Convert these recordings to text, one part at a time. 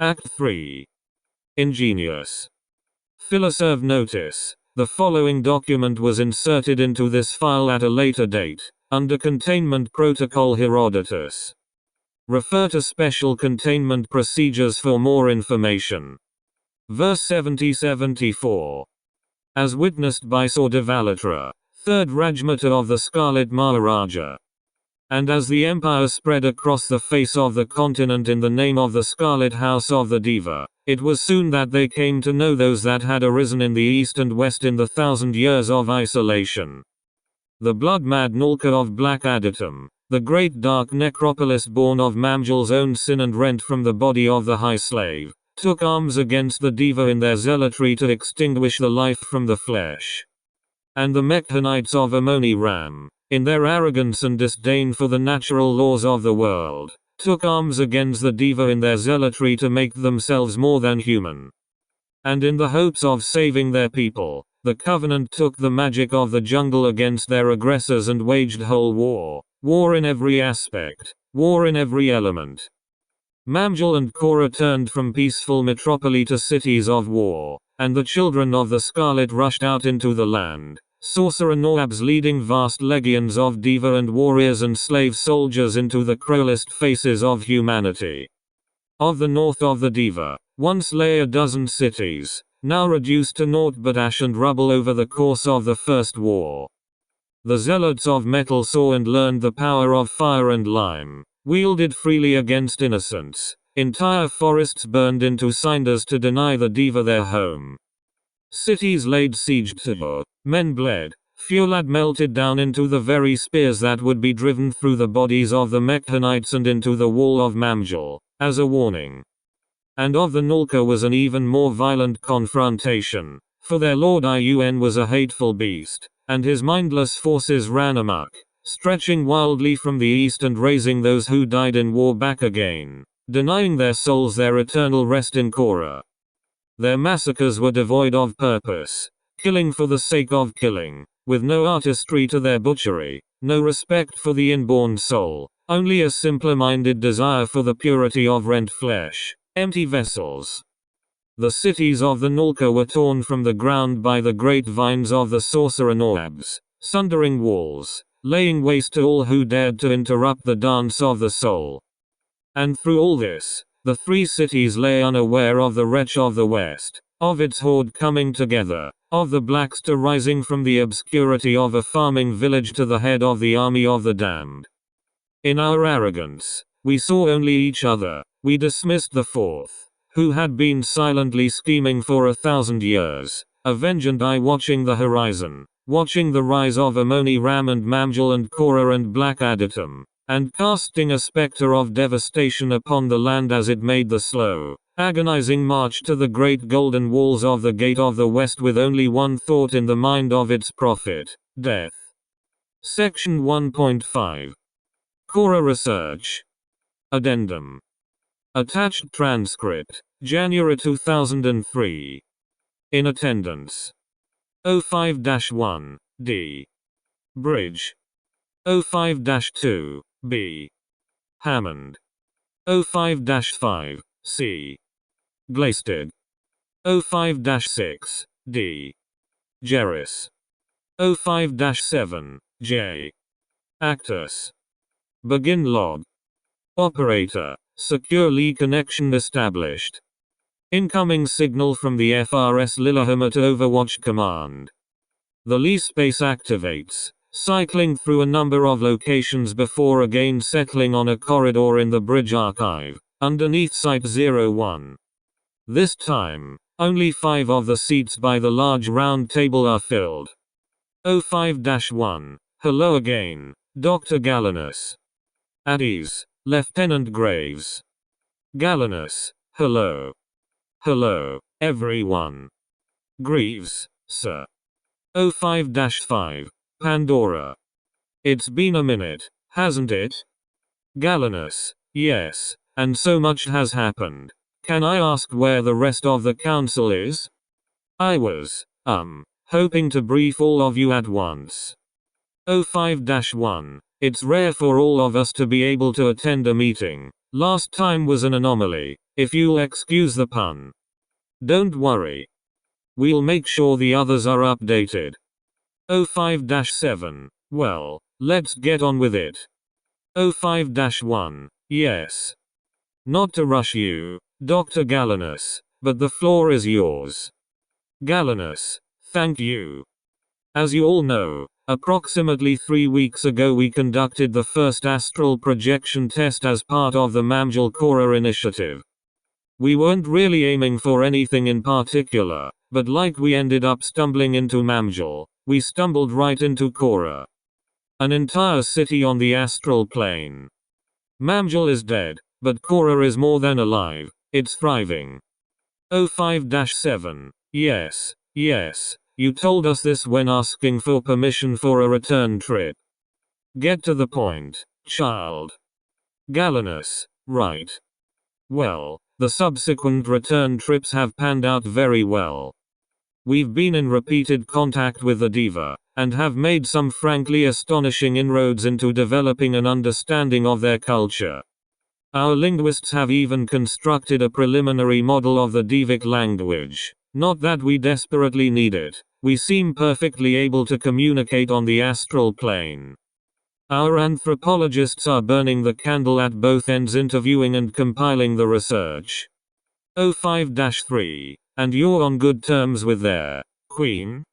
Act 3. Ingenious. Filoserve notice. The following document was inserted into this file at a later date, under Containment Protocol Herodotus. Refer to Special Containment Procedures for more information. Verse 70-74. As witnessed by Sordavalatra, third Rajmata of the Scarlet Maharaja. And as the empire spread across the face of the continent in the name of the Scarlet House of the Deva, it was soon that they came to know those that had arisen in the east and west in the 1,000 years of isolation. The blood-mad Nalka of Black Adatum, the great dark necropolis born of Mamjul's own sin and rent from the body of the high slave, took arms against the Deva in their zealotry to extinguish the life from the flesh. And the Mekhanites of Amoni Ram, in their arrogance and disdain for the natural laws of the world, took arms against the Deva in their zealotry to make themselves more than human. And in the hopes of saving their people, the Covenant took the magic of the jungle against their aggressors and waged whole war. War in every aspect. War in every element. MAMJUL and KORAR turned from peaceful metropole to cities of war, and the children of the Scarlet rushed out into the land. Sorcerer Nawabs leading vast legions of Deva and warriors and slave soldiers into the cruelest faces of humanity. Of the north of the Deva, once lay a dozen cities, now reduced to naught but ash and rubble over the course of the First War. The zealots of metal saw and learned the power of fire and lime, wielded freely against innocents. Entire forests burned into cinders to deny the Deva their home. Cities laid siege to, men bled, fuel had melted down into the very spears that would be driven through the bodies of the Mekhanites and into the wall of MAMJUL, as a warning. And of the Nalka was an even more violent confrontation, for their lord Iun was a hateful beast, and his mindless forces ran amok, stretching wildly from the east and raising those who died in war back again, denying their souls their eternal rest in KORAR. Their massacres were devoid of purpose, killing for the sake of killing, with no artistry to their butchery, no respect for the inborn soul, only a simpler-minded desire for the purity of rent flesh, empty vessels. The cities of the Nalka were torn from the ground by the great vines of the sorcerer Nawabs, sundering walls, laying waste to all who dared to interrupt the dance of the soul. And through all this, the three cities lay unaware of the wretch of the west, of its horde coming together, of the Blackster rising from the obscurity of a farming village to the head of the army of the damned. In our arrogance, we saw only each other, we dismissed the fourth, who had been silently scheming for 1,000 years, a vengeant eye watching the horizon, watching the rise of Amoni Ram and MAMJUL and KORAR and Black Adatum, and casting a specter of devastation upon the land as it made the slow, agonizing march to the great golden walls of the Gate of the West with only one thought in the mind of its prophet, death. Section 1.5. KORAR Research. Addendum. Attached transcript, January 2003. In attendance. 05-1, D. Bridge. 05-2, B. Hammond. 05-5, C. Glaisted. 05-6, D. Jerris. 05-7, J. Actus. Begin log. Operator, securely connection established. Incoming signal from the FRS Lillehammer to Overwatch command. The Lee space activates, cycling through a number of locations before again settling on a corridor in the bridge archive, underneath Site 01. This time, only 5 of the seats by the large round table are filled. 05-1, hello again, Dr. Gallinus. At ease, Lieutenant Graves. Gallinus, hello. Hello, everyone. Greaves, sir. 05-5, Pandora. It's been a minute, hasn't it? Gallinus, yes, and so much has happened. Can I ask where the rest of the council is? I was, hoping to brief all of you at once. 05-1, it's rare for all of us to be able to attend a meeting, Last time was an anomaly, if you'll excuse the pun. Don't worry. We'll make sure the others are updated. 05-7. Well, let's get on with it. 05-1. Yes. Not to rush you, Dr. Galenus, but the floor is yours. Galenus, thank you. As you all know, approximately 3 weeks ago we conducted the first astral projection test as part of the MAMJUL KORAR initiative. We weren't really aiming for anything in particular, but like we ended up stumbling into MAMJUL, we stumbled right into KORAR. An entire city on the astral plane. MAMJUL is dead, but KORAR is more than alive, it's thriving. 05-7. Yes, you told us this when asking for permission for a return trip. Get to the point, child. Galenus, right. Well, the subsequent return trips have panned out very well. We've been in repeated contact with the diva, and have made some frankly astonishing inroads into developing an understanding of their culture. Our linguists have even constructed a preliminary model of the Divic language. Not that we desperately need it, we seem perfectly able to communicate on the astral plane. Our anthropologists are burning the candle at both ends, interviewing and compiling the research. 05-3. And you're on good terms with their queen?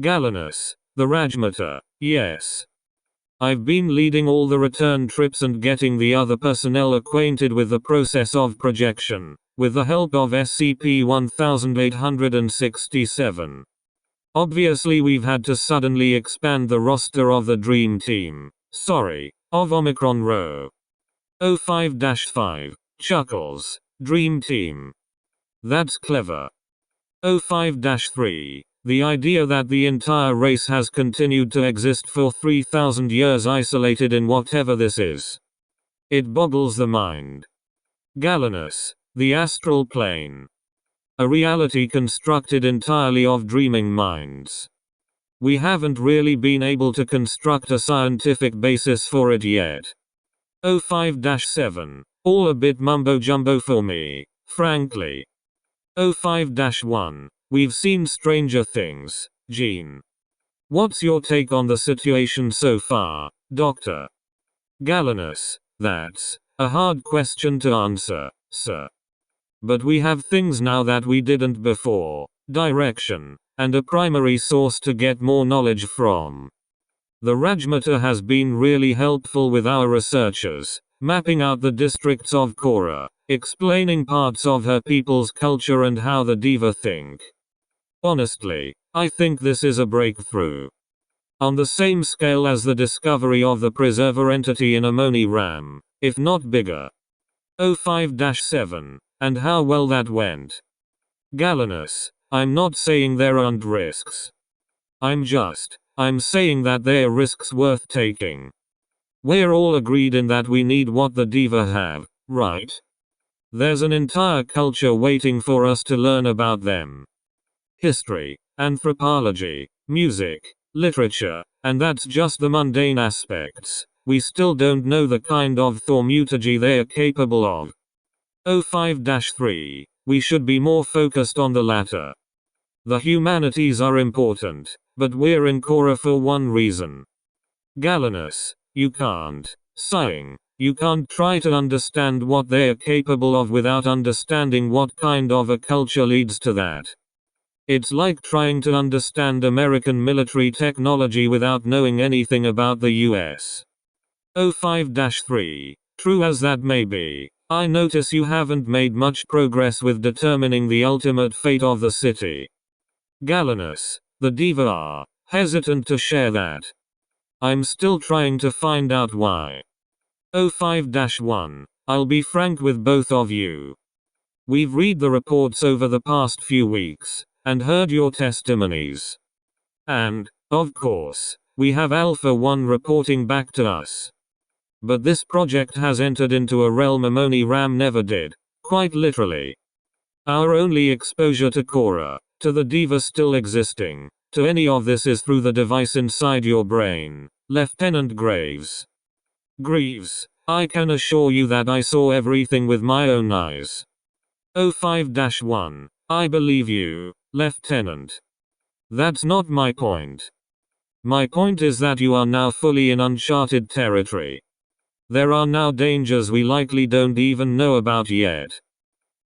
Galenus, the Rajmata, yes. I've been leading all the return trips and getting the other personnel acquainted with the process of projection, with the help of SCP-1867. Obviously we've had to suddenly expand the roster of the Dream Team. Sorry, of Omicron Rho. 05-5. Chuckles. Dream Team. That's clever. 05-3. The idea that the entire race has continued to exist for 3,000 years isolated in whatever this is. It boggles the mind. Galenus. The astral plane. A reality constructed entirely of dreaming minds. We haven't really been able to construct a scientific basis for it yet. 05-7. All a bit mumbo-jumbo for me, frankly. 05-1. We've seen stranger things, Jean. What's your take on the situation so far, Doctor? Galenus. That's a hard question to answer, sir. But we have things now that we didn't before, direction, and a primary source to get more knowledge from. The Rajmata has been really helpful with our researchers, mapping out the districts of KORAR, explaining parts of her people's culture and how the diva think. Honestly, I think this is a breakthrough. On the same scale as the discovery of the preserver entity in Amoni Ram, if not bigger. 05-7. And how well that went. Galenus, I'm not saying there aren't risks. I'm saying that they're risks worth taking. We're all agreed in that we need what the diva have, right? There's an entire culture waiting for us to learn about them. History, anthropology, music, literature, and that's just the mundane aspects. We still don't know the kind of thaumaturgy they are capable of. 05-3. We should be more focused on the latter. The humanities are important, but we're in KORAR for one reason. Galenus, you can't. Sighing. You can't try to understand what they are capable of without understanding what kind of a culture leads to that. It's like trying to understand American military technology without knowing anything about the US. 05-3. True as that may be, I notice you haven't made much progress with determining the ultimate fate of the city. Galenus, the diva are hesitant to share that. I'm still trying to find out why. 05-1. I'll be frank with both of you. We've read the reports over the past few weeks, and heard your testimonies. And, of course, we have Alpha 1 reporting back to us. But this project has entered into a realm Amoni Ram never did, quite literally. Our only exposure to KORAR, to the diva still existing, to any of this is through the device inside your brain, Lieutenant Greaves. I can assure you that I saw everything with my own eyes. 05-1. I believe you, Lieutenant. That's not my point. My point is that you are now fully in uncharted territory. There are now dangers we likely don't even know about yet.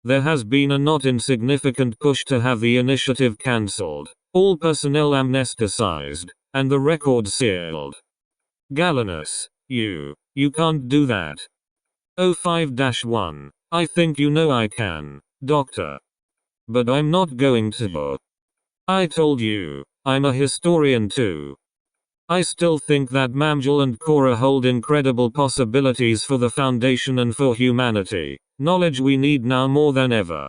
There has been a not insignificant push to have the initiative cancelled, all personnel amnesticized, and the record sealed. Gallinus, you can't do that. 05-1. I think you know I can, Doctor. But I'm not going to. I told you, I'm a historian too. I still think that MAMJUL and KORAR hold incredible possibilities for the Foundation and for humanity, knowledge we need now more than ever.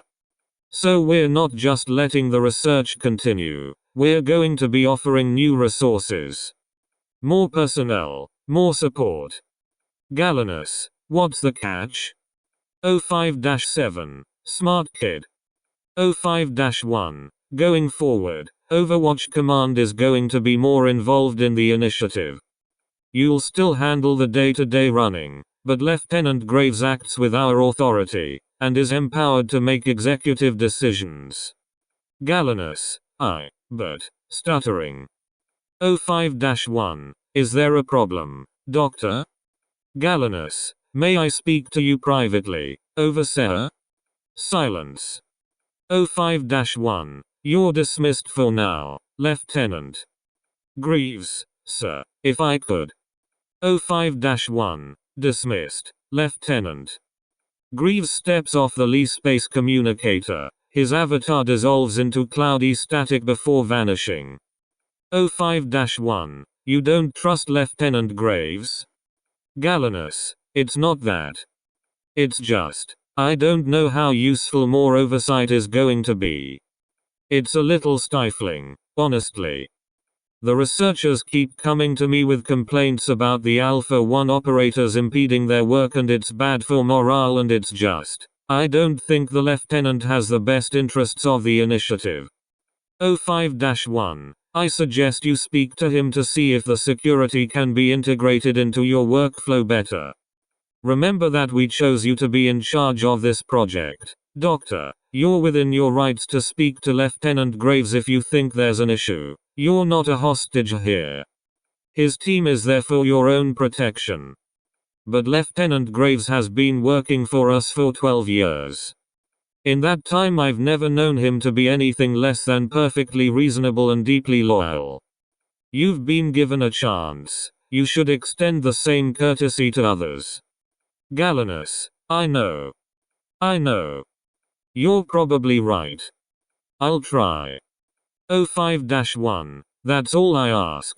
So we're not just letting the research continue, we're going to be offering new resources. More personnel, more support. Gallinus, what's the catch? 05-7, smart kid. 05-1, going forward, Overwatch Command is going to be more involved in the initiative. You'll still handle the day-to-day running, but Lieutenant Graves acts with our authority, and is empowered to make executive decisions. Gallinus, but, stuttering. 05-1, is there a problem, Doctor? Gallinus, may I speak to you privately, Overseer? Silence. 05-1, you're dismissed for now, Lieutenant. Greaves, sir, if I could. 05-1, dismissed, Lieutenant. Greaves steps off the Lee space communicator, his avatar dissolves into cloudy static before vanishing. 05-1, you don't trust Lieutenant Graves? Gallinus, it's not that. It's just, I don't know how useful more oversight is going to be. It's a little stifling, honestly. The researchers keep coming to me with complaints about the Alpha 1 operators impeding their work and it's bad for morale and it's just, I don't think the Lieutenant has the best interests of the initiative. 05-1, I suggest you speak to him to see if the security can be integrated into your workflow better. Remember that we chose you to be in charge of this project, Doctor. You're within your rights to speak to Lieutenant Graves if you think there's an issue. You're not a hostage here. His team is there for your own protection. But Lieutenant Graves has been working for us for 12 years. In that time I've never known him to be anything less than perfectly reasonable and deeply loyal. You've been given a chance. You should extend the same courtesy to others. Gallinus, I know. You're probably right. I'll try. 05-1, that's all I ask.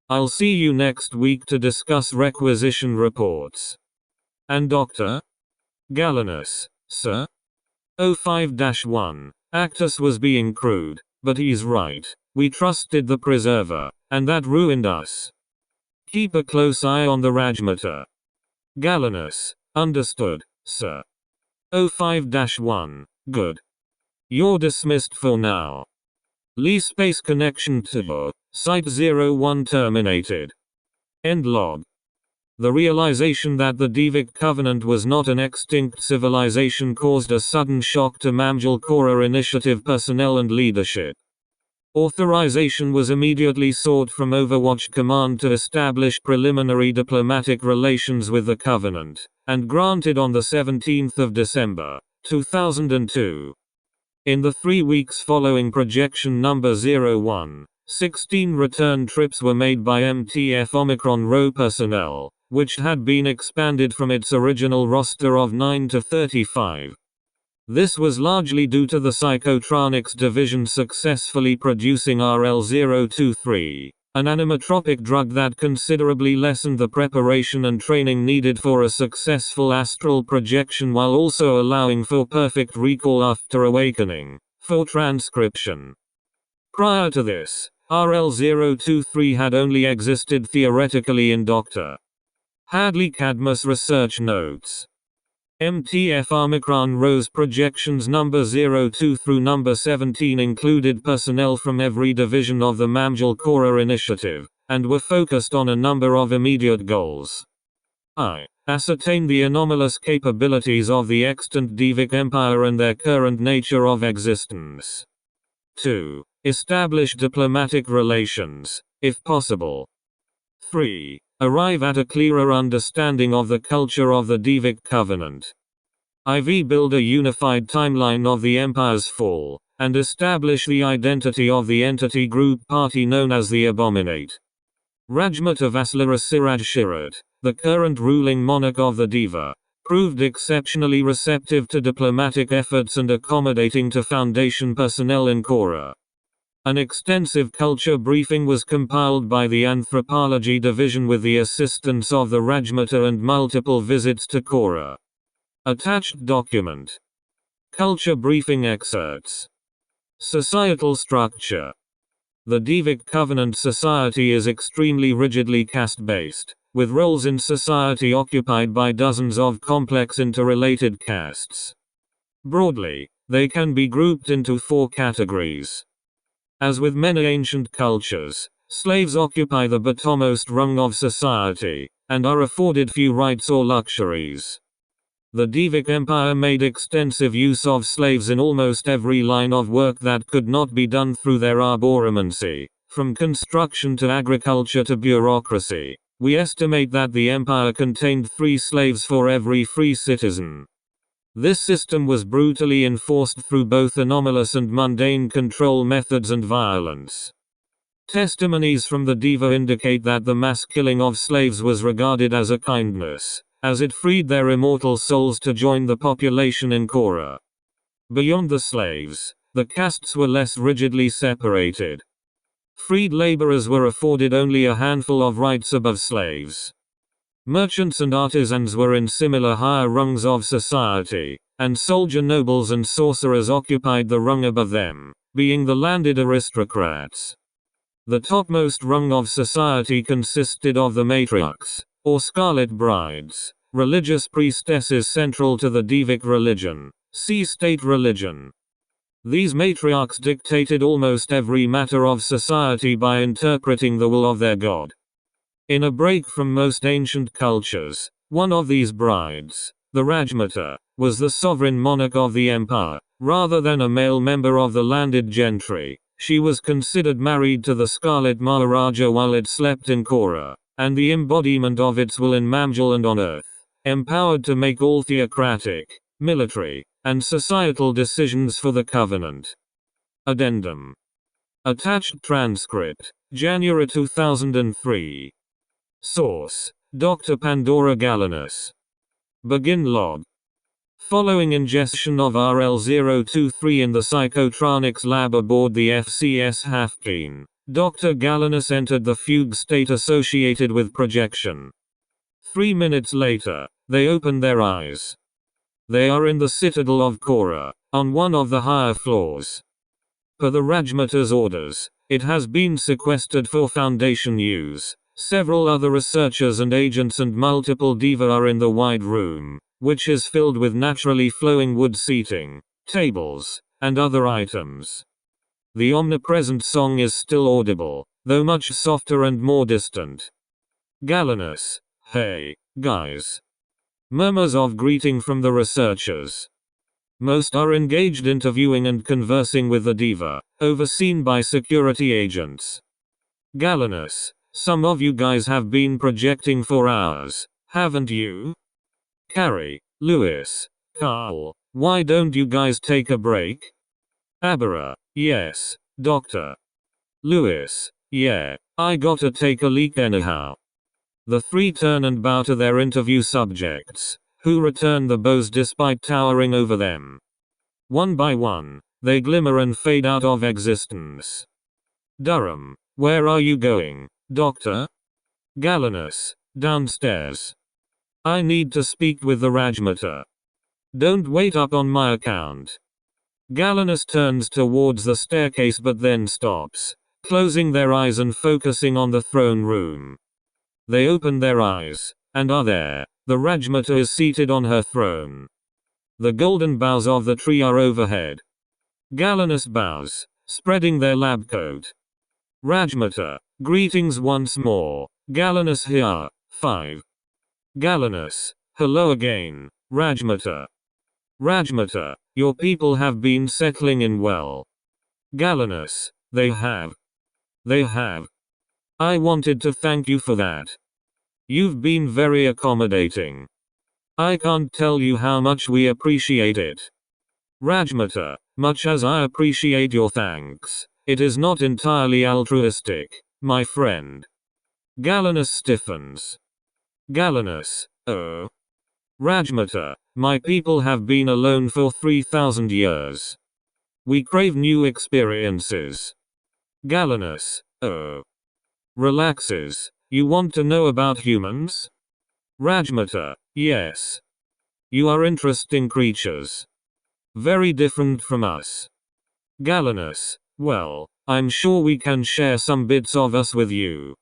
I'll see you next week to discuss requisition reports. And Doctor? Gallinus, sir? 05-1, Actus was being crude, but he's right. We trusted the Preserver, and that ruined us. Keep a close eye on the Rajmata. Gallinus, understood, sir. 05-1, good. You're dismissed for now. Lee space connection to Site 01 terminated. End log. The realization that the Devic Covenant was not an extinct civilization caused a sudden shock to MAMJUL KORAR initiative personnel and leadership. Authorization was immediately sought from Overwatch Command to establish preliminary diplomatic relations with the Covenant, and granted on the 17th of December, 2002. In the 3 weeks following projection number 01, 16 return trips were made by MTF Omicron Rho personnel, which had been expanded from its original roster of 9 to 35. This was largely due to the Psychotronics division successfully producing RL-023, an animatropic drug that considerably lessened the preparation and training needed for a successful astral projection while also allowing for perfect recall after awakening, for transcription. Prior to this, RL-023 had only existed theoretically in Dr. Hadley Cadmus research notes. MTF Omicron Rho's projections number 02 through number 17 included personnel from every division of the MAMJUL KORAR initiative, and were focused on a number of immediate goals. Ascertain the anomalous capabilities of the extant Devic Empire and their current nature of existence. 2. Establish diplomatic relations, if possible. 3. Arrive at a clearer understanding of the culture of the Devic Covenant. IV. Build a unified timeline of the Empire's fall, and establish the identity of the entity group party known as the Abominate. Rajmata Vaslara Siraj Shirad, the current ruling monarch of the Deva, proved exceptionally receptive to diplomatic efforts and accommodating to Foundation personnel in KORAR. An extensive culture briefing was compiled by the Anthropology Division with the assistance of the Rajmata and multiple visits to KORAR. Attached document. Culture briefing excerpts. Societal structure. The Devic Covenant society is extremely rigidly caste-based, with roles in society occupied by dozens of complex interrelated castes. Broadly, they can be grouped into 4 categories. As with many ancient cultures, slaves occupy the bottommost rung of society, and are afforded few rights or luxuries. The Devic Empire made extensive use of slaves in almost every line of work that could not be done through their arboromancy, from construction to agriculture to bureaucracy. We estimate that the empire contained 3 slaves for every free citizen. This system was brutally enforced through both anomalous and mundane control methods and violence. Testimonies from the Deva indicate that the mass killing of slaves was regarded as a kindness, as it freed their immortal souls to join the population in KORAR. Beyond the slaves, the castes were less rigidly separated. Freed laborers were afforded only a handful of rights above slaves. Merchants and artisans were in similar higher rungs of society, and soldier nobles and sorcerers occupied the rung above them, being the landed aristocrats. The topmost rung of society consisted of the matriarchs, or scarlet brides, religious priestesses central to the Devic religion, see state religion. These matriarchs dictated almost every matter of society by interpreting the will of their god. In a break from most ancient cultures, one of these brides, the Rajmata, was the sovereign monarch of the empire, rather than a male member of the landed gentry. She was considered married to the Scarlet Maharaja while it slept in KORAR, and the embodiment of its will in MAMJUL and on Earth, empowered to make all theocratic, military, and societal decisions for the Covenant. Addendum. Attached transcript, January 2003. Source: Dr. Pandora Galenus. Begin log. Following ingestion of RL-023 in the psychotronics lab aboard the FCS Hafkeen, Dr. Galenus entered the fugue state associated with projection. 3 minutes later, they opened their eyes. They are in the citadel of KORAR, on one of the higher floors. Per the Rajmata's orders, it has been sequestered for Foundation use. Several other researchers and agents and multiple Deva are in the wide room, which is filled with naturally flowing wood seating, tables, and other items. The omnipresent song is still audible, though much softer and more distant. Galenus: "Hey, guys." Murmurs of greeting from the researchers. Most are engaged interviewing and conversing with the Deva, overseen by security agents. Galenus: "Some of you guys have been projecting for hours, haven't you? Carrie, Lewis, Carl, why don't you guys take a break?" Abara: "Yes, doctor." Lewis: "Yeah, I gotta take a leak anyhow." The 3 turn and bow to their interview subjects, who return the bows despite towering over them. One by one, they glimmer and fade out of existence. Durham: "Where are you going, doctor?" Galenus: "Downstairs. I need to speak with the Rajmata. Don't wait up on my account." Galenus turns towards the staircase but then stops, closing their eyes and focusing on the throne room. They open their eyes, and are there. The Rajmata is seated on her throne. The golden boughs of the tree are overhead. Galenus bows, spreading their lab coat. Rajmata: "Greetings once more. Galenus here, 5. Galenus: Hello again, Rajmata. Rajmata, your people have been settling in well. Galenus, they have. They have. I wanted to thank you for that. You've been very accommodating. I can't tell you how much we appreciate it. Rajmata, much as I appreciate your thanks, it is not entirely altruistic, my friend. Galenus stiffens. Galenus, oh. Rajmata, my people have been alone for 3,000 years. We crave new experiences. Galenus, oh. Relaxes. You want to know about humans? Rajmata, yes. You are interesting creatures. Very different from us. Galenus, well, I'm sure we can share some bits of us with you.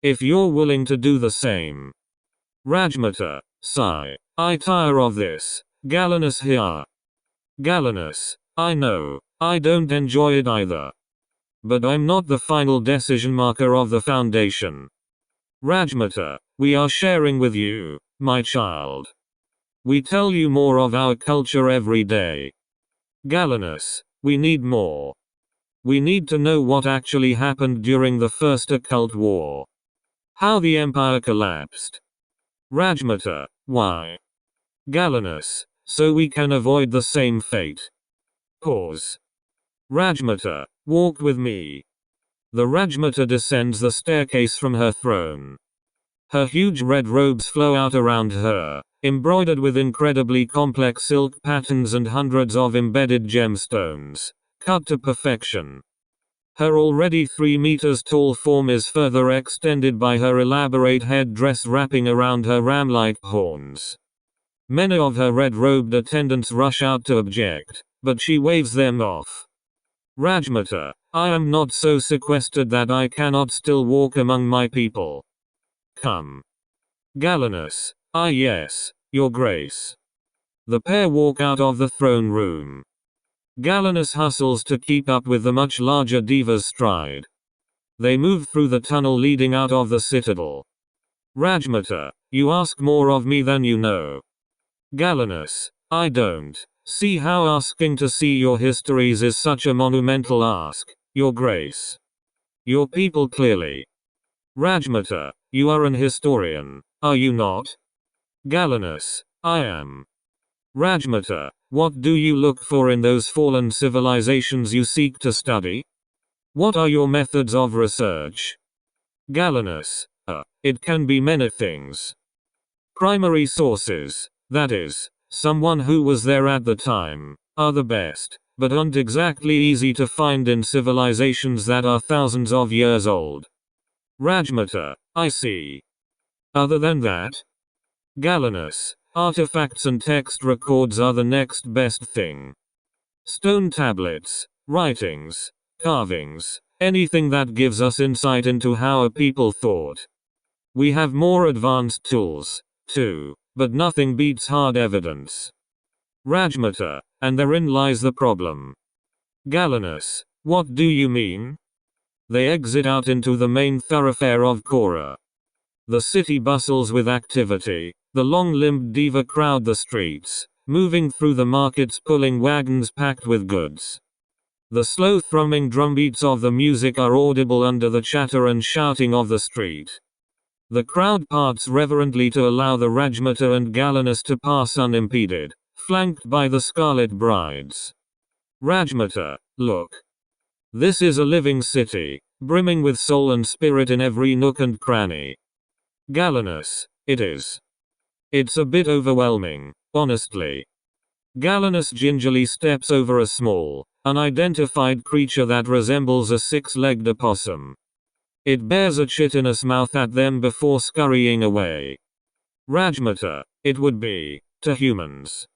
If you're willing to do the same. Rajmata, sigh. I tire of this. Galenus here. Galenus, I know, I don't enjoy it either. But I'm not the final decision maker of the Foundation. Rajmata, we are sharing with you, my child. We tell you more of our culture every day. Galenus, we need more. We need to know what actually happened during the First Occult War. How the Empire collapsed. Rajmata, why? Galenus, so we can avoid the same fate. Pause. Rajmata, walk with me. The Rajmata descends the staircase from her throne. Her huge red robes flow out around her, embroidered with incredibly complex silk patterns and hundreds of embedded gemstones, cut to perfection. Her already 3 meters tall form is further extended by her elaborate headdress wrapping around her ram-like horns. Many of her red-robed attendants rush out to object, but she waves them off. Rajmata, I am not so sequestered that I cannot still walk among my people. Come. Galenus, ah yes, your grace. The pair walk out of the throne room. Galenus hustles to keep up with the much larger diva's stride. They move through the tunnel leading out of the citadel. Rajmata, you ask more of me than you know. Galenus, I don't see how asking to see your histories is such a monumental ask, your grace. Your people clearly. Rajmata, you are an historian, are you not? Galenus, I am. Rajmata, what do you look for in those fallen civilizations you seek to study? What are your methods of research? Galenus, it can be many things. Primary sources, that is, someone who was there at the time, are the best, but aren't exactly easy to find in civilizations that are thousands of years old. Rajmata, I see. Other than that? Galenus, artifacts and text records are the next best thing. Stone tablets, writings, carvings, anything that gives us insight into how a people thought. We have more advanced tools, too, but nothing beats hard evidence. Rajmata, and therein lies the problem. Galenus, what do you mean? They exit out into the main thoroughfare of KORAR. The city bustles with activity, the long-limbed diva crowd the streets, moving through the markets pulling wagons packed with goods. The slow thrumming drumbeats of the music are audible under the chatter and shouting of the street. The crowd parts reverently to allow the Rajmata and Galenus to pass unimpeded, flanked by the scarlet brides. Rajmata, look. This is a living city, brimming with soul and spirit in every nook and cranny. Galenus, it is. It's a bit overwhelming, honestly. Galenus gingerly steps over a small, unidentified creature that resembles a 6-legged opossum. It bears a chitinous mouth at them before scurrying away. Rajmata, it would be, to humans.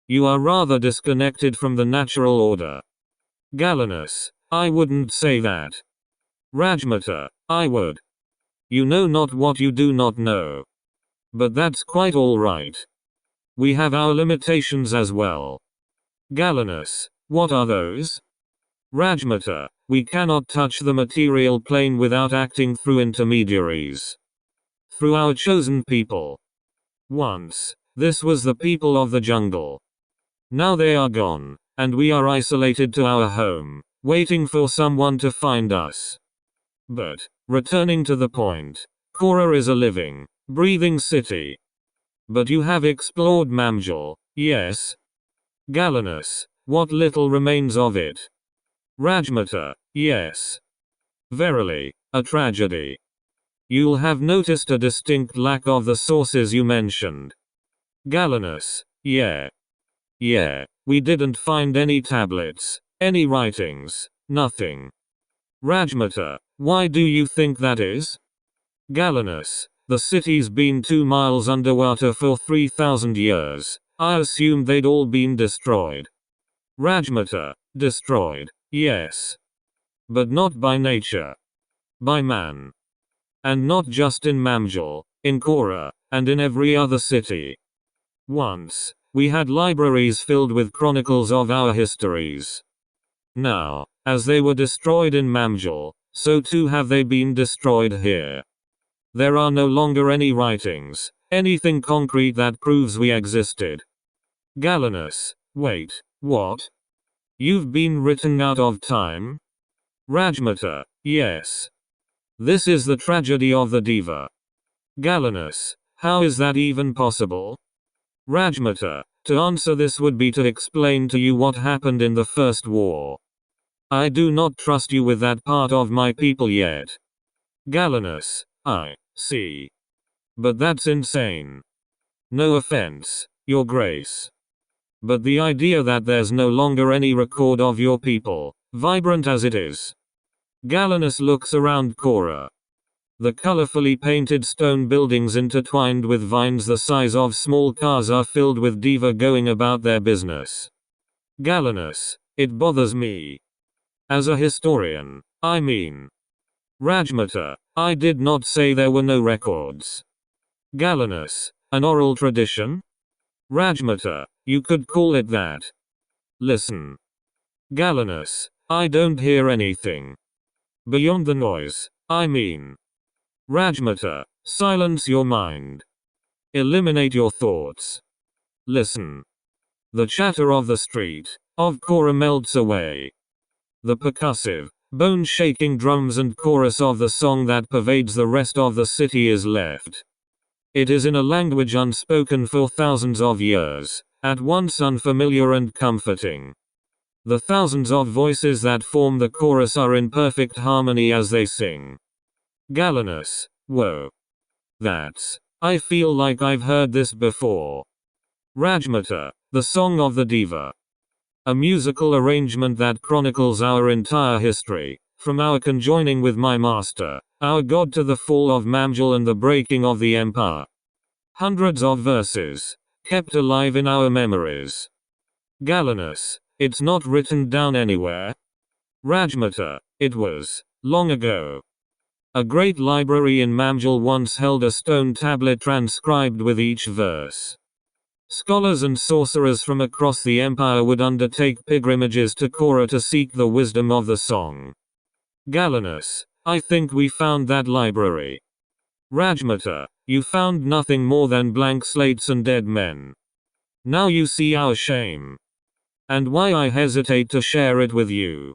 You are rather disconnected from the natural order. Galenus, I wouldn't say that. Rajmata, I would. You know not what you do not know. But that's quite all right. We have our limitations as well. Galenus, what are those? Rajmata, we cannot touch the material plane without acting through intermediaries. Through our chosen people. Once, this was the people of the jungle. Now they are gone, and we are isolated to our home, waiting for someone to find us. But, returning to the point, KORAR is a living, breathing city. But you have explored MAMJUL, yes? Galenus, what little remains of it? Rajmata, yes. Verily, a tragedy. You'll have noticed a distinct lack of the sources you mentioned. Galenus, yeah. Yeah, we didn't find any tablets, any writings, nothing. Rajmata, why do you think that is? Galenus, the city's been 2 miles underwater for 3,000 years. I assumed they'd all been destroyed. Rajmata, destroyed, yes. But not by nature. By man. And not just in MAMJUL, in KORAR, and in every other city. Once, we had libraries filled with chronicles of our histories. Now, as they were destroyed in MAMJUL, so too have they been destroyed here. There are no longer any writings, anything concrete that proves we existed. Galenus, wait, what? You've been written out of time? Rajmata, yes. This is the tragedy of the diva. Galenus, how is that even possible? Rajmata, to answer this would be to explain to you what happened in the First War. I do not trust you with that part of my people yet. Galenus, I see. But that's insane. No offense, Your Grace. But the idea that there's no longer any record of your people, vibrant as it is. Galenus looks around KORAR. The colorfully painted stone buildings intertwined with vines the size of small cars are filled with diva going about their business. Galenus, it bothers me. As a historian, I mean. Rajmata, I did not say there were no records. Galenus, an oral tradition? Rajmata, you could call it that. Listen. Galenus, I don't hear anything. Beyond the noise, I mean. Rajmata, silence your mind. Eliminate your thoughts. Listen. The chatter of the street, of KORAR melts away. The percussive, bone-shaking drums and chorus of the song that pervades the rest of the city is left. It is in a language unspoken for thousands of years, at once unfamiliar and comforting. The thousands of voices that form the chorus are in perfect harmony as they sing. Galenus, whoa. I feel like I've heard this before. Rajmata, the Song of the Diva. A musical arrangement that chronicles our entire history, from our conjoining with my master, our god to the fall of MAMJUL and the breaking of the empire. Hundreds of verses, kept alive in our memories. Galenus, it's not written down anywhere. Rajmata, it was, long ago. A great library in MAMJUL once held a stone tablet transcribed with each verse. Scholars and sorcerers from across the empire would undertake pilgrimages to KORAR to seek the wisdom of the song. Galenus, I think we found that library. Rajmata, you found nothing more than blank slates and dead men. Now you see our shame. And why I hesitate to share it with you.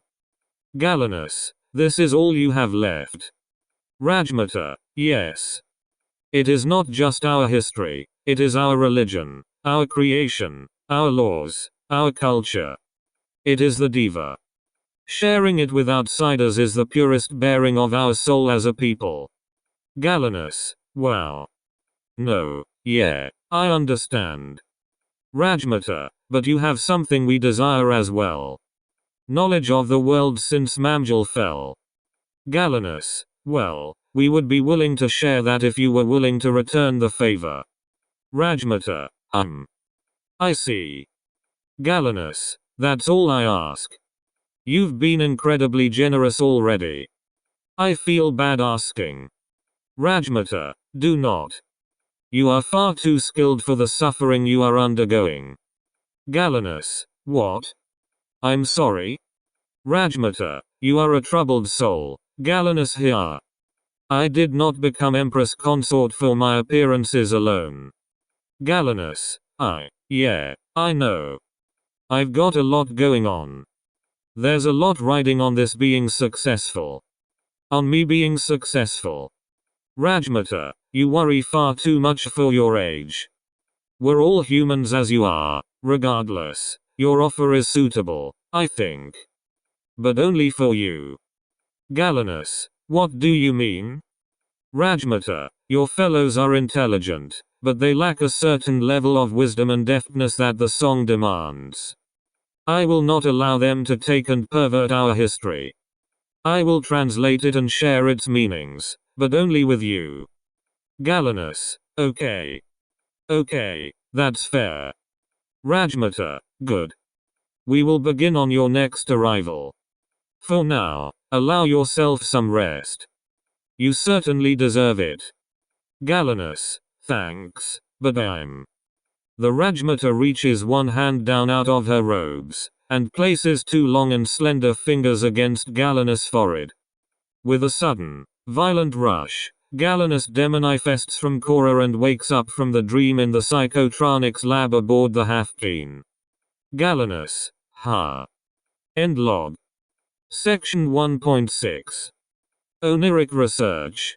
Galenus, this is all you have left. Rajmata, yes. It is not just our history, it is our religion, our creation, our laws, our culture. It is the diva. Sharing it with outsiders is the purest bearing of our soul as a people. Galenus, wow. No, yeah, I understand. Rajmata, but you have something we desire as well. Knowledge of the world since MAMJUL fell. Galenus, well, we would be willing to share that if you were willing to return the favor. Rajmata, I see. Galenus, that's all I ask. You've been incredibly generous already. I feel bad asking. Rajmata, do not. You are far too skilled for the suffering you are undergoing. Galenus, what? I'm sorry? Rajmata, you are a troubled soul. Galenus here. I did not become Empress Consort for my appearances alone. Galenus, yeah, I know. I've got a lot going on. There's a lot riding on this being successful. On me being successful. Rajmata, you worry far too much for your age. We're all humans as you are, regardless. Your offer is suitable, I think. But only for you. Galenus, what do you mean? Rajmata, your fellows are intelligent, but they lack a certain level of wisdom and deftness that the song demands. I will not allow them to take and pervert our history. I will translate it and share its meanings, but only with you. Galenus, okay. Okay, that's fair. Rajmata, good. We will begin on your next arrival. For now, allow yourself some rest. You certainly deserve it. Galenus, thanks, but I'm. The Rajmata reaches one hand down out of her robes, and places two long and slender fingers against Galenus' forehead. With a sudden, violent rush, Galenus demanifests from KORAR and wakes up from the dream in the psychotronics lab aboard the Half-Keen. Galenus, End log. Section 1.6. Oniric Research.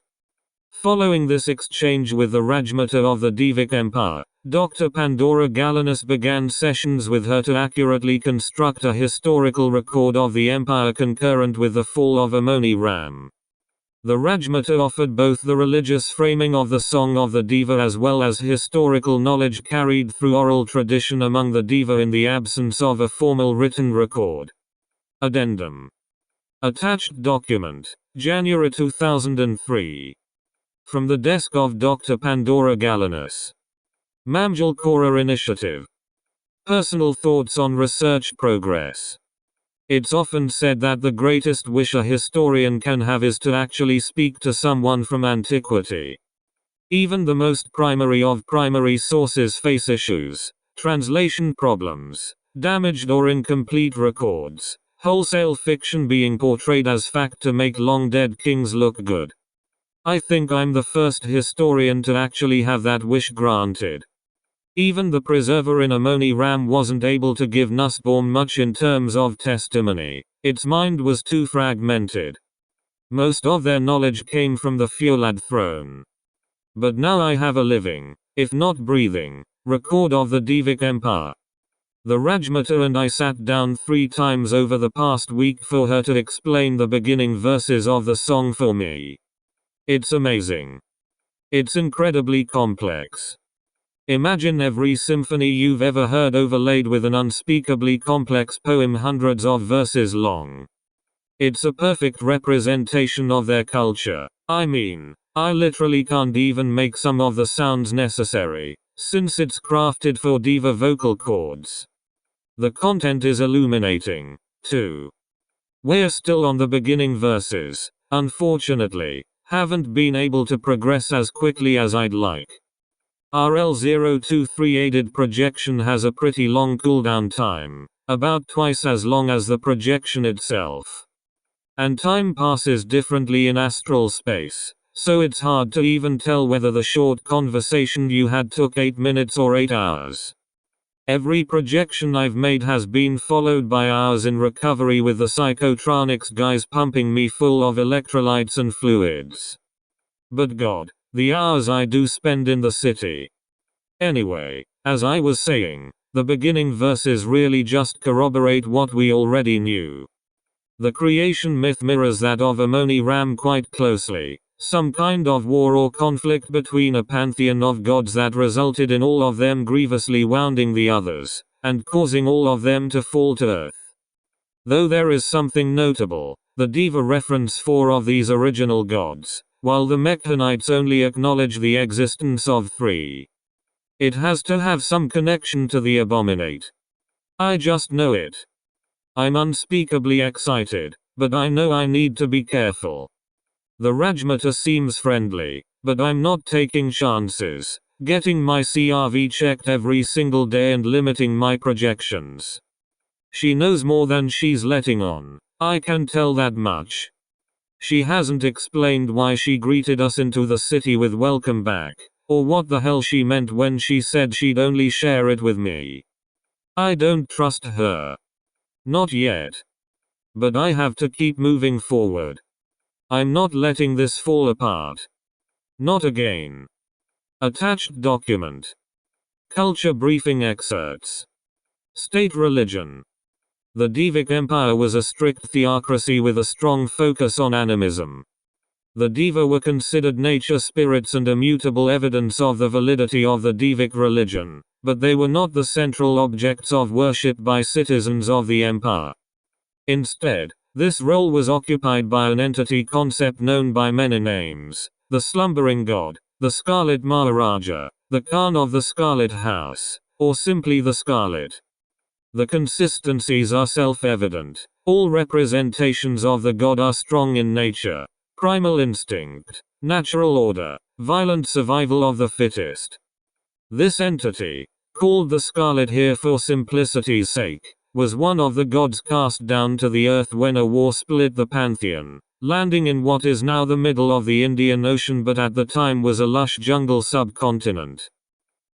Following this exchange with the Rajmata of the Devic Empire, Dr. Pandora Galenus began sessions with her to accurately construct a historical record of the empire concurrent with the fall of Amoni Ram. The Rajmata offered both the religious framing of the Song of the Deva as well as historical knowledge carried through oral tradition among the Deva in the absence of a formal written record. Addendum. Attached document, January 2003. From the desk of Dr. Pandora Galenus. MAMJUL KORAR Initiative. Personal thoughts on research progress. It's often said that the greatest wish a historian can have is to actually speak to someone from antiquity. Even the most primary of primary sources face issues, translation problems, damaged or incomplete records, wholesale fiction being portrayed as fact to make long-dead kings look good. I think I'm the first historian to actually have that wish granted. Even the preserver in Amoni Ram wasn't able to give Nussbaum much in terms of testimony. Its mind was too fragmented. Most of their knowledge came from the Fulad throne. But now I have a living, if not breathing, record of the Devic Empire. The Rajmata and I sat down 3 times over the past week for her to explain the beginning verses of the song for me. It's amazing. It's incredibly complex. Imagine every symphony you've ever heard overlaid with an unspeakably complex poem hundreds of verses long. It's a perfect representation of their culture. I mean, I literally can't even make some of the sounds necessary, since it's crafted for diva vocal cords. The content is illuminating, too. We're still on the beginning verses, unfortunately, haven't been able to progress as quickly as I'd like. RL023 aided projection has a pretty long cooldown time, about twice as long as the projection itself. And time passes differently in astral space, so it's hard to even tell whether the short conversation you had took 8 minutes or 8 hours. Every projection I've made has been followed by hours in recovery with the psychotronics guys pumping me full of electrolytes and fluids. But God, the hours I do spend in the city. Anyway, as I was saying, the beginning verses really just corroborate what we already knew. The creation myth mirrors that of Amoni Ram quite closely, some kind of war or conflict between a pantheon of gods that resulted in all of them grievously wounding the others, and causing all of them to fall to earth. Though there is something notable, the Deva reference 4 of these original gods, while the Mekhanites only acknowledge the existence of 3. It has to have some connection to the Abominate. I just know it. I'm unspeakably excited, but I know I need to be careful. The Rajmata seems friendly, but I'm not taking chances, getting my CRV checked every single day and limiting my projections. She knows more than she's letting on, I can tell that much. She hasn't explained why she greeted us into the city with welcome back, or what the hell she meant when she said she'd only share it with me. I don't trust her. Not yet. But I have to keep moving forward. I'm not letting this fall apart. Not again. Attached document. Culture briefing excerpts. State religion. The Devic Empire was a strict theocracy with a strong focus on animism. The Deva were considered nature spirits and immutable evidence of the validity of the Devic religion, but they were not the central objects of worship by citizens of the empire. Instead, this role was occupied by an entity concept known by many names: the slumbering god, the Scarlet Maharaja, the Khan of the Scarlet House, or simply the Scarlet. The consistencies are self-evident. All representations of the god are strong in nature: primal instinct, natural order, violent survival of the fittest. This entity, called the Scarlet here for simplicity's sake, was one of the gods cast down to the earth when a war split the pantheon, landing in what is now the middle of the Indian Ocean but at the time was a lush jungle subcontinent.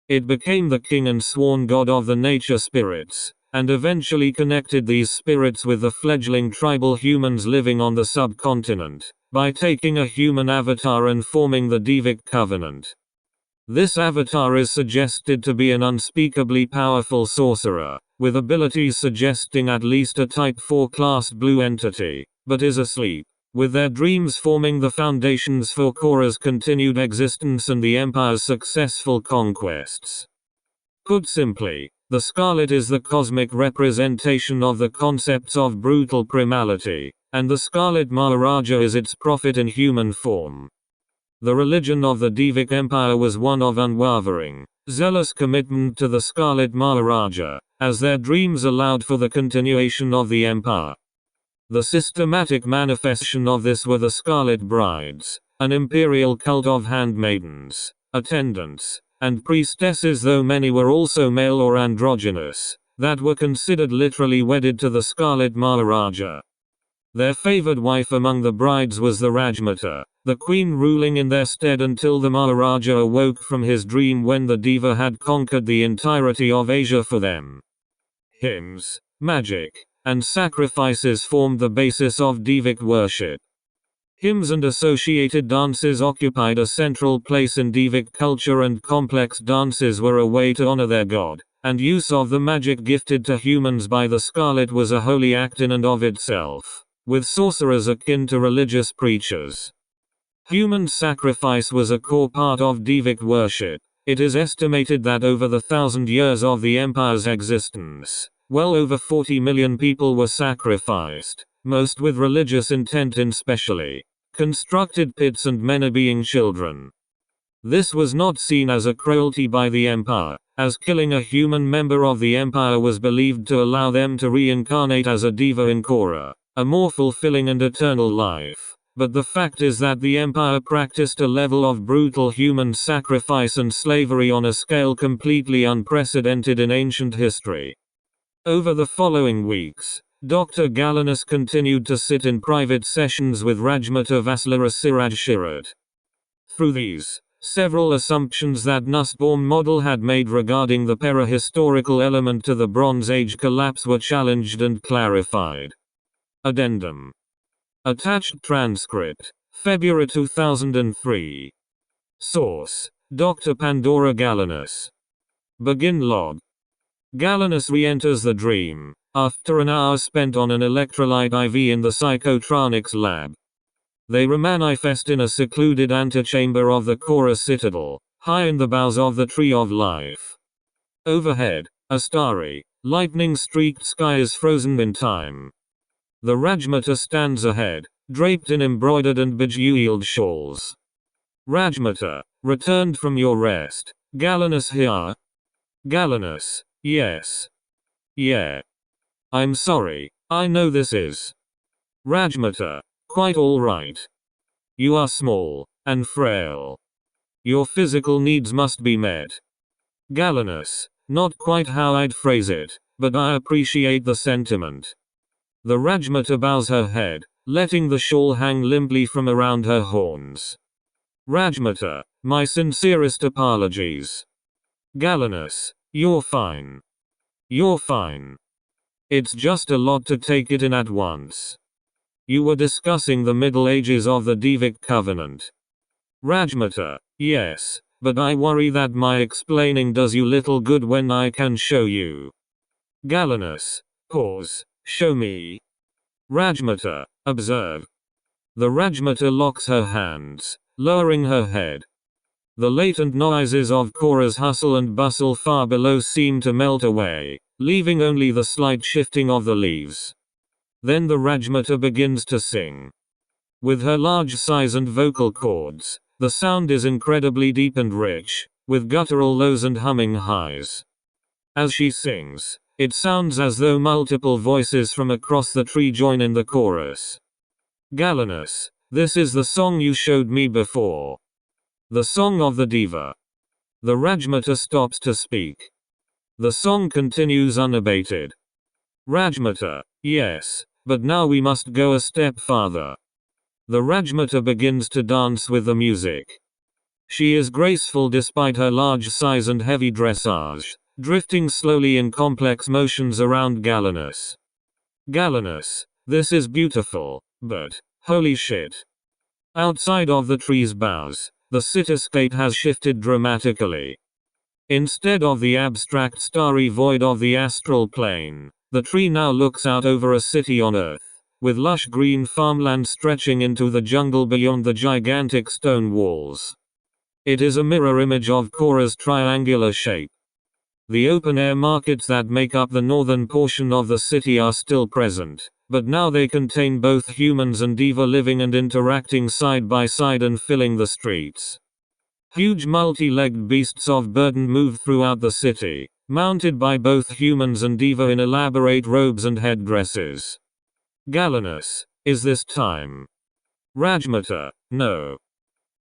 It became the king and sworn god of the nature spirits, and eventually connected these spirits with the fledgling tribal humans living on the subcontinent, by taking a human avatar and forming the Devic covenant. This avatar is suggested to be an unspeakably powerful sorcerer, with abilities suggesting at least a Type 4 class blue entity, but is asleep, with their dreams forming the foundations for KORAR's continued existence and the Empire's successful conquests. Put simply, the Scarlet is the cosmic representation of the concepts of brutal primality, and the Scarlet Maharaja is its prophet in human form. The religion of the Devic Empire was one of unwavering, zealous commitment to the Scarlet Maharaja, as their dreams allowed for the continuation of the empire. The systematic manifestation of this were the Scarlet Brides, an imperial cult of handmaidens, attendants, and priestesses, though many were also male or androgynous, that were considered literally wedded to the Scarlet Maharaja. Their favored wife among the brides was the Rajmata, the queen ruling in their stead until the Maharaja awoke from his dream when the Deva had conquered the entirety of Asia for them. Hymns, magic, and sacrifices formed the basis of Devic worship. Hymns and associated dances occupied a central place in Devic culture, and complex dances were a way to honor their god, and use of the magic gifted to humans by the Scarlet was a holy act in and of itself, with sorcerers akin to religious preachers. Human sacrifice was a core part of Devic worship. It is estimated that over the 1,000 years of the empire's existence, well over 40 million people were sacrificed, most with religious intent in specially constructed pits and many being children. This was not seen as a cruelty by the empire, as killing a human member of the empire was believed to allow them to reincarnate as a Deva in KORAR, a more fulfilling and eternal life. But the fact is that the empire practiced a level of brutal human sacrifice and slavery on a scale completely unprecedented in ancient history. Over the following weeks, Dr. Galenus continued to sit in private sessions with Rajmata Vaslera Siraj Shirat. Through these, several assumptions that Nussbaum model had made regarding the perihistorical element to the Bronze Age collapse were challenged and clarified. Addendum. Attached transcript, February 2003. Source: Dr. Pandora Galenus. Begin log. Galenus re-enters the dream, after an hour spent on an electrolyte IV in the psychotronics lab. They remanifest in a secluded antechamber of the KORAR citadel, high in the boughs of the Tree of Life. Overhead, a starry, lightning-streaked sky is frozen in time. The Rajmata stands ahead, draped in embroidered and bejeweled shawls. Rajmata, returned from your rest. Galenus here? Galenus, yes. Yeah. I'm sorry, I know this is. Rajmata, quite all right. You are small, and frail. Your physical needs must be met. Galenus, not quite how I'd phrase it, but I appreciate the sentiment. The Rajmata bows her head, letting the shawl hang limply from around her horns. Rajmata, my sincerest apologies. Galenus, you're fine. You're fine. It's just a lot to take it in at once. You were discussing the Middle Ages of the Devic Covenant. Rajmata, yes, but I worry that my explaining does you little good when I can show you. Galenus, pause, show me. Rajmata, observe. The Rajmata locks her hands, lowering her head. The latent noises of Korar's hustle and bustle far below seem to melt away, leaving only the slight shifting of the leaves. Then the Rajmata begins to sing. With her large size and vocal cords, the sound is incredibly deep and rich, with guttural lows and humming highs. As she sings, it sounds as though multiple voices from across the tree join in the chorus. Galenus, this is the song you showed me before. The song of the diva. The Rajmata stops to speak. The song continues unabated. Rajmata, yes, but now we must go a step farther. The Rajmata begins to dance with the music. She is graceful despite her large size and heavy dressage, drifting slowly in complex motions around Galenus. Galenus, this is beautiful, but, holy shit. Outside of the tree's boughs, the cityscape has shifted dramatically. Instead of the abstract starry void of the astral plane, the tree now looks out over a city on Earth, with lush green farmland stretching into the jungle beyond the gigantic stone walls. It is a mirror image of Korar's triangular shape. The open-air markets that make up the northern portion of the city are still present, but now they contain both humans and diva living and interacting side by side and filling the streets. Huge multi-legged beasts of burden move throughout the city, mounted by both humans and diva in elaborate robes and headdresses. Galenus, is this time? Rajmata, no.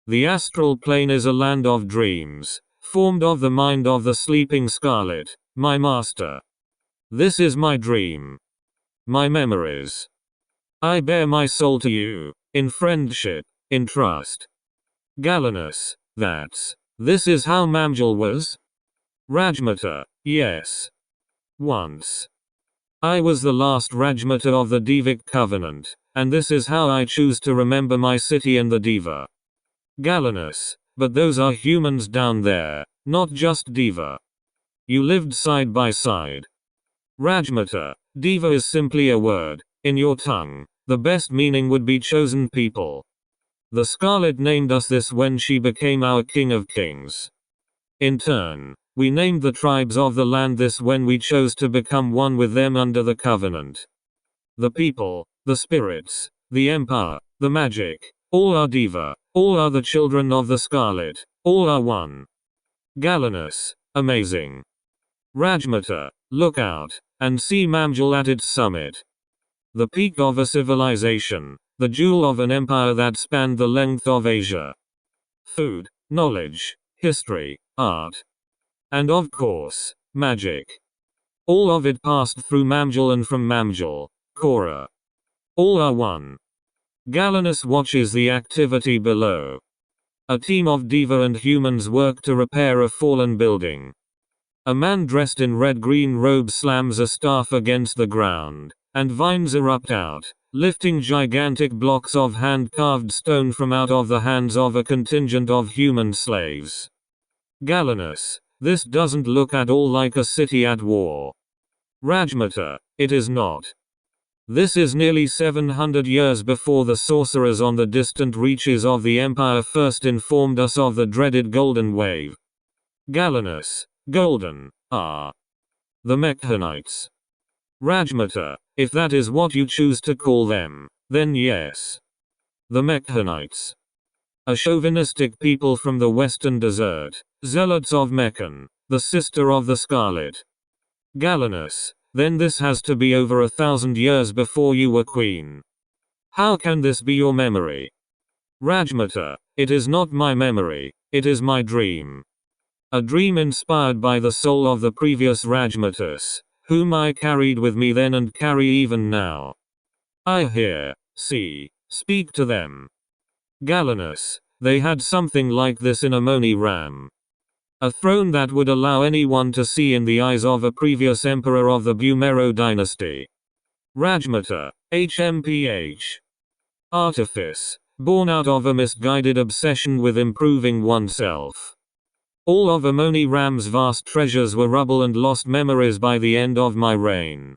The astral plane is a land of dreams, formed of the mind of the sleeping Scarlet, my master. This is my dream. My memories. I bear my soul to you, in friendship, in trust. Galenus, this is how MAMJUL was? Rajmata, yes. Once. I was the last Rajmata of the Devic Covenant, and this is how I choose to remember my city and the diva. Galenus, but those are humans down there, not just diva. You lived side by side. Rajmata, diva is simply a word. In your tongue, the best meaning would be chosen people. The Scarlet named us this when she became our king of kings. In turn, we named the tribes of the land this when we chose to become one with them under the covenant. The people, the spirits, the empire, the magic, all are diva, all are the children of the Scarlet, all are one. Galenus, amazing. Rajmata, look out, and see MAMJUL at its summit. The peak of a civilization, the jewel of an empire that spanned the length of Asia. Food, knowledge, history, art. And of course, magic. All of it passed through MAMJUL and from MAMJUL, KORAR. All are one. Galenus watches the activity below. A team of diva and humans work to repair a fallen building. A man dressed in red-green robes slams a staff against the ground, and vines erupt out, lifting gigantic blocks of hand-carved stone from out of the hands of a contingent of human slaves. Galenus, this doesn't look at all like a city at war. Rajmata, it is not. This is nearly 700 years before the sorcerers on the distant reaches of the Empire first informed us of the dreaded Golden Wave. Galenus, golden, ah. The Mekhanites. Rajmata, if that is what you choose to call them, then yes. The Mekhanites. A chauvinistic people from the western desert, zealots of Meccan, the sister of the Scarlet. Galenus, then this has to be over 1,000 years before you were queen. How can this be your memory? Rajmata, it is not my memory, it is my dream. A dream inspired by the soul of the previous Rajmatas, whom I carried with me then and carry even now. I hear, see, speak to them. Galenus, They had something like this in a Moni Ram. A throne that would allow anyone to see in the eyes of a previous emperor of the Bumero dynasty. Rajmata, HMPH. Artifice, born out of a misguided obsession with improving oneself. All of Amoni Ram's vast treasures were rubble and lost memories by the end of my reign.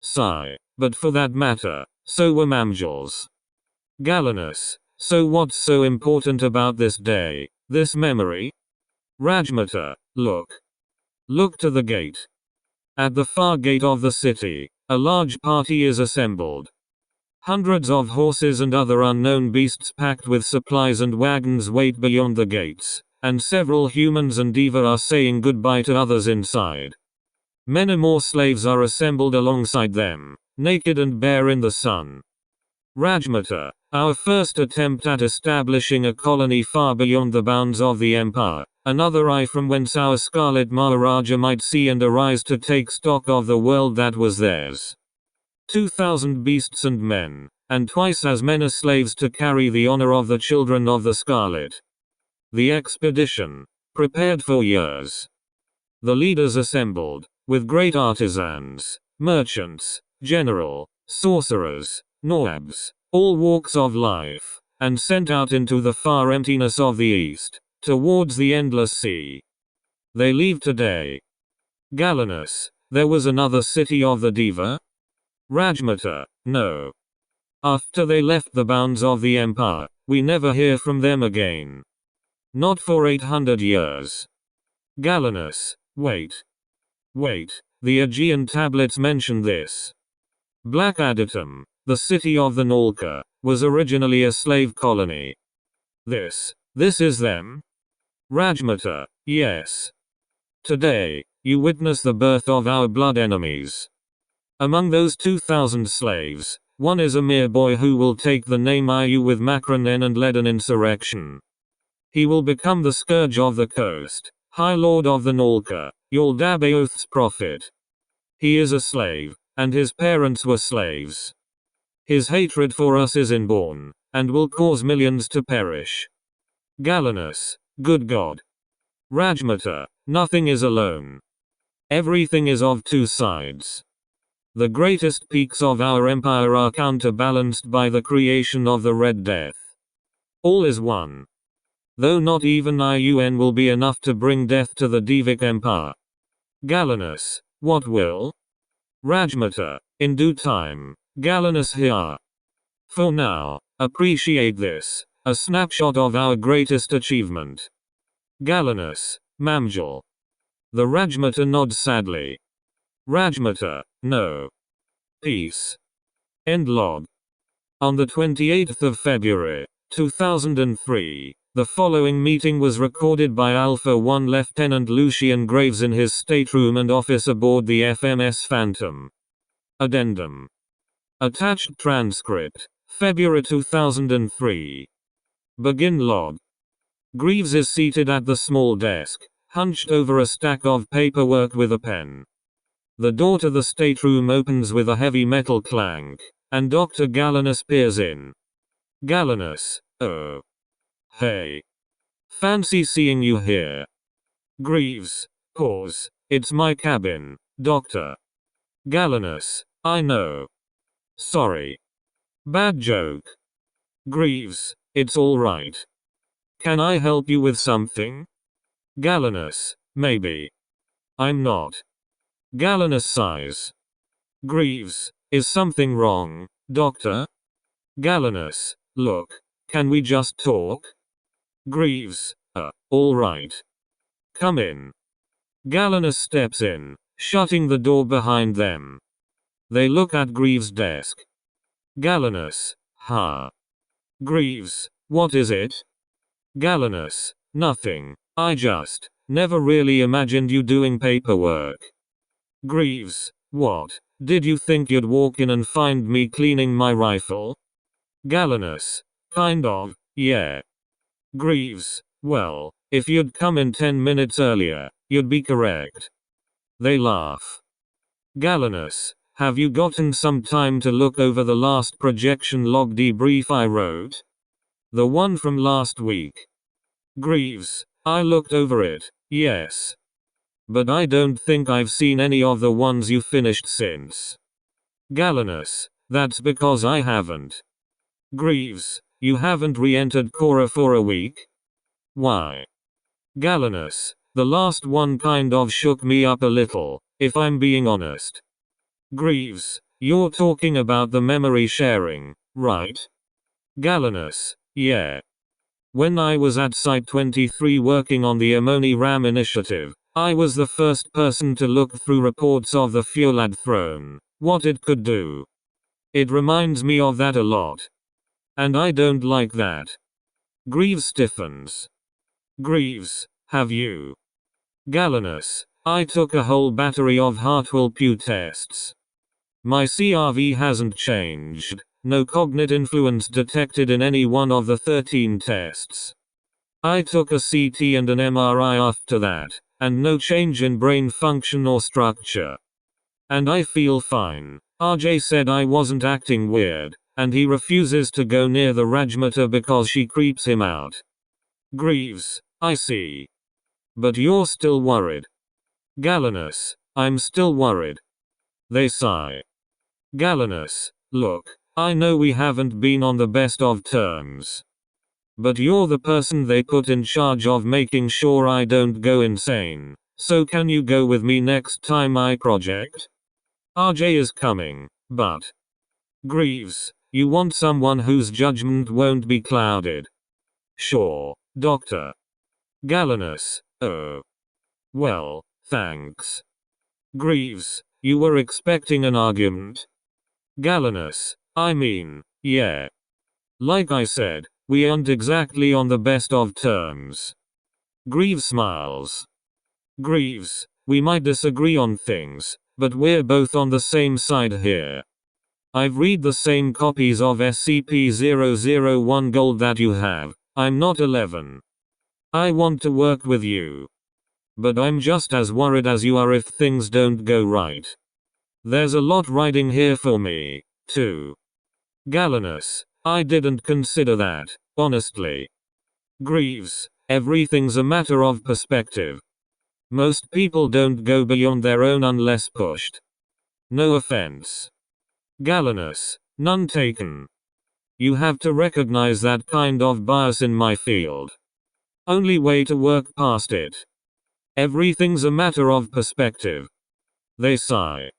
Sigh. But for that matter, so were MAMJUL's. Galenus, so what's so important about this day, this memory? Rajmata, look. Look to the gate. At the far gate of the city, a large party is assembled. Hundreds of horses and other unknown beasts packed with supplies and wagons wait beyond the gates, and several humans and diva are saying goodbye to others inside. Many more slaves are assembled alongside them, naked and bare in the sun. Rajmata, our first attempt at establishing a colony far beyond the bounds of the empire, another eye from whence our Scarlet Maharaja might see and arise to take stock of the world that was theirs. 2,000 beasts and men, and twice as many slaves to carry the honor of the children of the Scarlet. The expedition, prepared for years. The leaders assembled, with great artisans, merchants, general, sorcerers, Nawabs, all walks of life, and sent out into the far emptiness of the east, towards the endless sea. They leave today. Galenus, there was another city of the Diva? Rajmata, no. After they left the bounds of the empire, we never hear from them again. Not for 800 years. Galenus, wait. Wait, the Aegean tablets mention this. Black Aditum, the city of the Nalka, was originally a slave colony. This is them? Rajmata, yes. Today, you witness the birth of our blood enemies. Among those 2,000 slaves, one is a mere boy who will take the name Ayu with Macronen and lead an insurrection. He will become the scourge of the coast, High Lord of the Nalka, Yaldabaoth's prophet. He is a slave, and his parents were slaves. His hatred for us is inborn, and will cause millions to perish. Galenus, good God. Rajmata, nothing is alone. Everything is of two sides. The greatest peaks of our empire are counterbalanced by the creation of the Red Death. All is one. Though not even IUN will be enough to bring death to the Devic Empire. Galenus, what will? Rajmata, in due time. Galenus here. For now, appreciate this, a snapshot of our greatest achievement. Galenus, MAMJUL. The Rajmata nods sadly. Rajmata, no. Peace. End log. On the 28th of February, 2003, the following meeting was recorded by Alpha 1 Lieutenant Lucian Graves in his stateroom and office aboard the FMS Phantom. Addendum. Attached transcript, February 2003. Begin log. Greaves is seated at the small desk, hunched over a stack of paperwork with a pen. The door to the stateroom opens with a heavy metal clank, and Dr. Galenus peers in. Galenus, oh. Hey. Fancy seeing you here. Greaves, pause. It's my cabin, Doctor. Galenus, I know. Sorry. Bad joke. Greaves, it's all right. Can I help you with something? Galenus, maybe. I'm not. Galenus sighs. Greaves, is something wrong, Doctor? Galenus, look, can we just talk? Greaves, all right. Come in. Galenus steps in, shutting the door behind them. They look at Greaves' desk. Galenus, ha. Greaves, what is it? Galenus, nothing. I just never really imagined you doing paperwork. Greaves, what? Did you think you'd walk in and find me cleaning my rifle? Galenus, kind of, yeah. Greaves, well, if you'd come in 10 minutes earlier, you'd be correct. They laugh. Galenus, have you gotten some time to look over the last projection log debrief I wrote? The one from last week. Greaves. I looked over it. Yes. But I don't think I've seen any of the ones you finished since. Galenus. That's because I haven't. Greaves. You haven't re-entered KORAR for a week? Why? Galenus. The last one kind of shook me up a little, if I'm being honest. Greaves. You're talking about the memory sharing, right? Galenus. Yeah. When I was at Site 23 working on the Amoni RAM initiative, I was the first person to look through reports of the Fuelad throne, what it could do. It reminds me of that a lot. And I don't like that. Greaves stiffens. Greaves, have you? Galenus. I took a whole battery of Hartwell Pugh tests. My CRV hasn't changed. No cognate influence detected in any one of the 13 tests. I took a CT and an MRI after that, and no change in brain function or structure. And I feel fine. RJ said I wasn't acting weird, and he refuses to go near the Rajmata because she creeps him out. Greaves. I see. But you're still worried. Galenus. I'm still worried. They sigh. Galenus. Look. I know we haven't been on the best of terms. But you're the person they put in charge of making sure I don't go insane, so can you go with me next time I project? RJ is coming, but... Greaves, you want someone whose judgment won't be clouded. Sure, Doctor. Galenus, oh. Well, thanks. Greaves, you were expecting an argument? Galenus, I mean, yeah. Like I said, we aren't exactly on the best of terms. Greaves smiles. Greaves, we might disagree on things, but we're both on the same side here. I've read the same copies of SCP-001 Gold that you have. I'm not 11. I want to work with you. But I'm just as worried as you are if things don't go right. There's a lot riding here for me, too. Galenus, I didn't consider that, honestly. Greaves, everything's a matter of perspective. Most people don't go beyond their own unless pushed. No offense. Galenus, none taken. You have to recognize that kind of bias in my field. Only way to work past it. Everything's a matter of perspective. They sigh.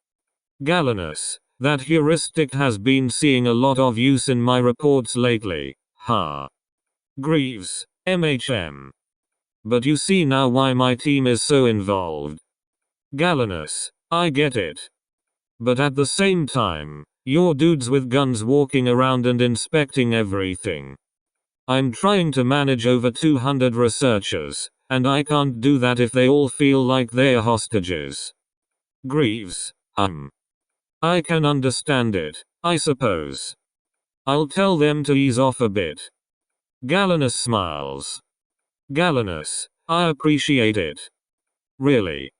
Galenus, that heuristic has been seeing a lot of use in my reports lately, ha. Greaves, MHM. But you see now why my team is so involved. Galenus, I get it. But at the same time, you're dudes with guns walking around and inspecting everything. I'm trying to manage over 200 researchers, and I can't do that if they all feel like they're hostages. Greaves, I can understand it, I suppose. I'll tell them to ease off a bit. Galenus smiles. Galenus, I appreciate it. Really.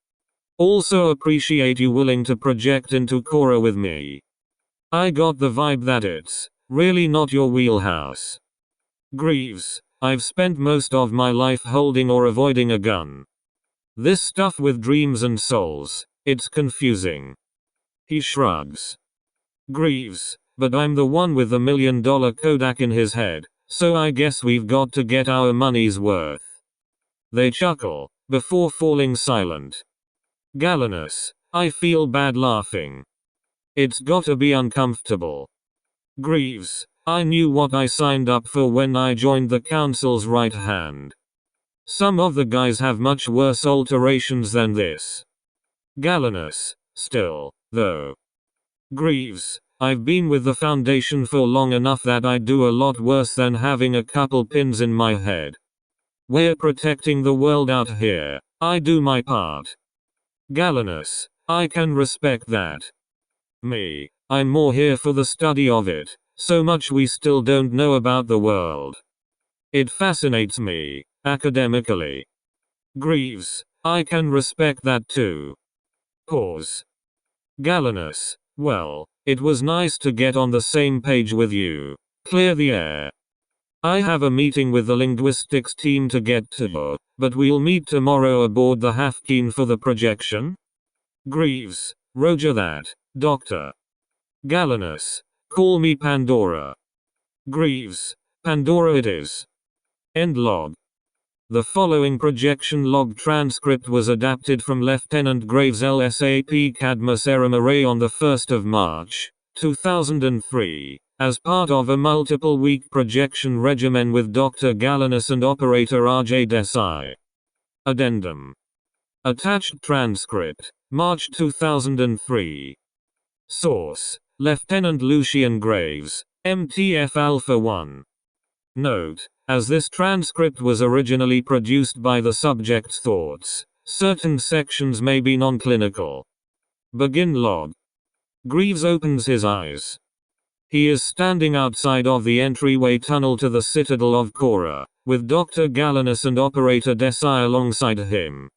Also appreciate you willing to project into KORAR with me. I got the vibe that it's really not your wheelhouse. Greaves, I've spent most of my life holding or avoiding a gun. This stuff with dreams and souls, it's confusing. He shrugs. Greaves, but I'm the one with the $1 million Kodak in his head, so I guess we've got to get our money's worth. They chuckle, before falling silent. Galenus, I feel bad laughing. It's gotta be uncomfortable. Greaves, I knew what I signed up for when I joined the council's right hand. Some of the guys have much worse alterations than this. Galenus, still, though. Greaves, I've been with the Foundation for long enough that I do a lot worse than having a couple pins in my head. We're protecting the world out here. I do my part. Galenus, I can respect that. Me, I'm more here for the study of it. So much we still don't know about the world. It fascinates me, academically. Greaves, I can respect that too. Pause. Galenus, well, it was nice to get on the same page with you. Clear the air. I have a meeting with the linguistics team to get to, but we'll meet tomorrow aboard the Hafkeen for the projection? Greaves, roger that, Doctor. Galenus, call me Pandora. Greaves, Pandora it is. End log. The following projection log transcript was adapted from Lieutenant Graves' LSAP Cadmus Eram Array on the 1st of March, 2003, as part of a multiple-week projection regimen with Dr. Galenus and operator R.J. Desai. Addendum. Attached transcript, March 2003. Source, Lieutenant Lucian Graves, MTF Alpha 1. Note, as this transcript was originally produced by the subject's thoughts, certain sections may be non-clinical. Begin log. Greaves opens his eyes. He is standing outside of the entryway tunnel to the citadel of KORAR, with Dr. Galenus and operator Desai alongside him.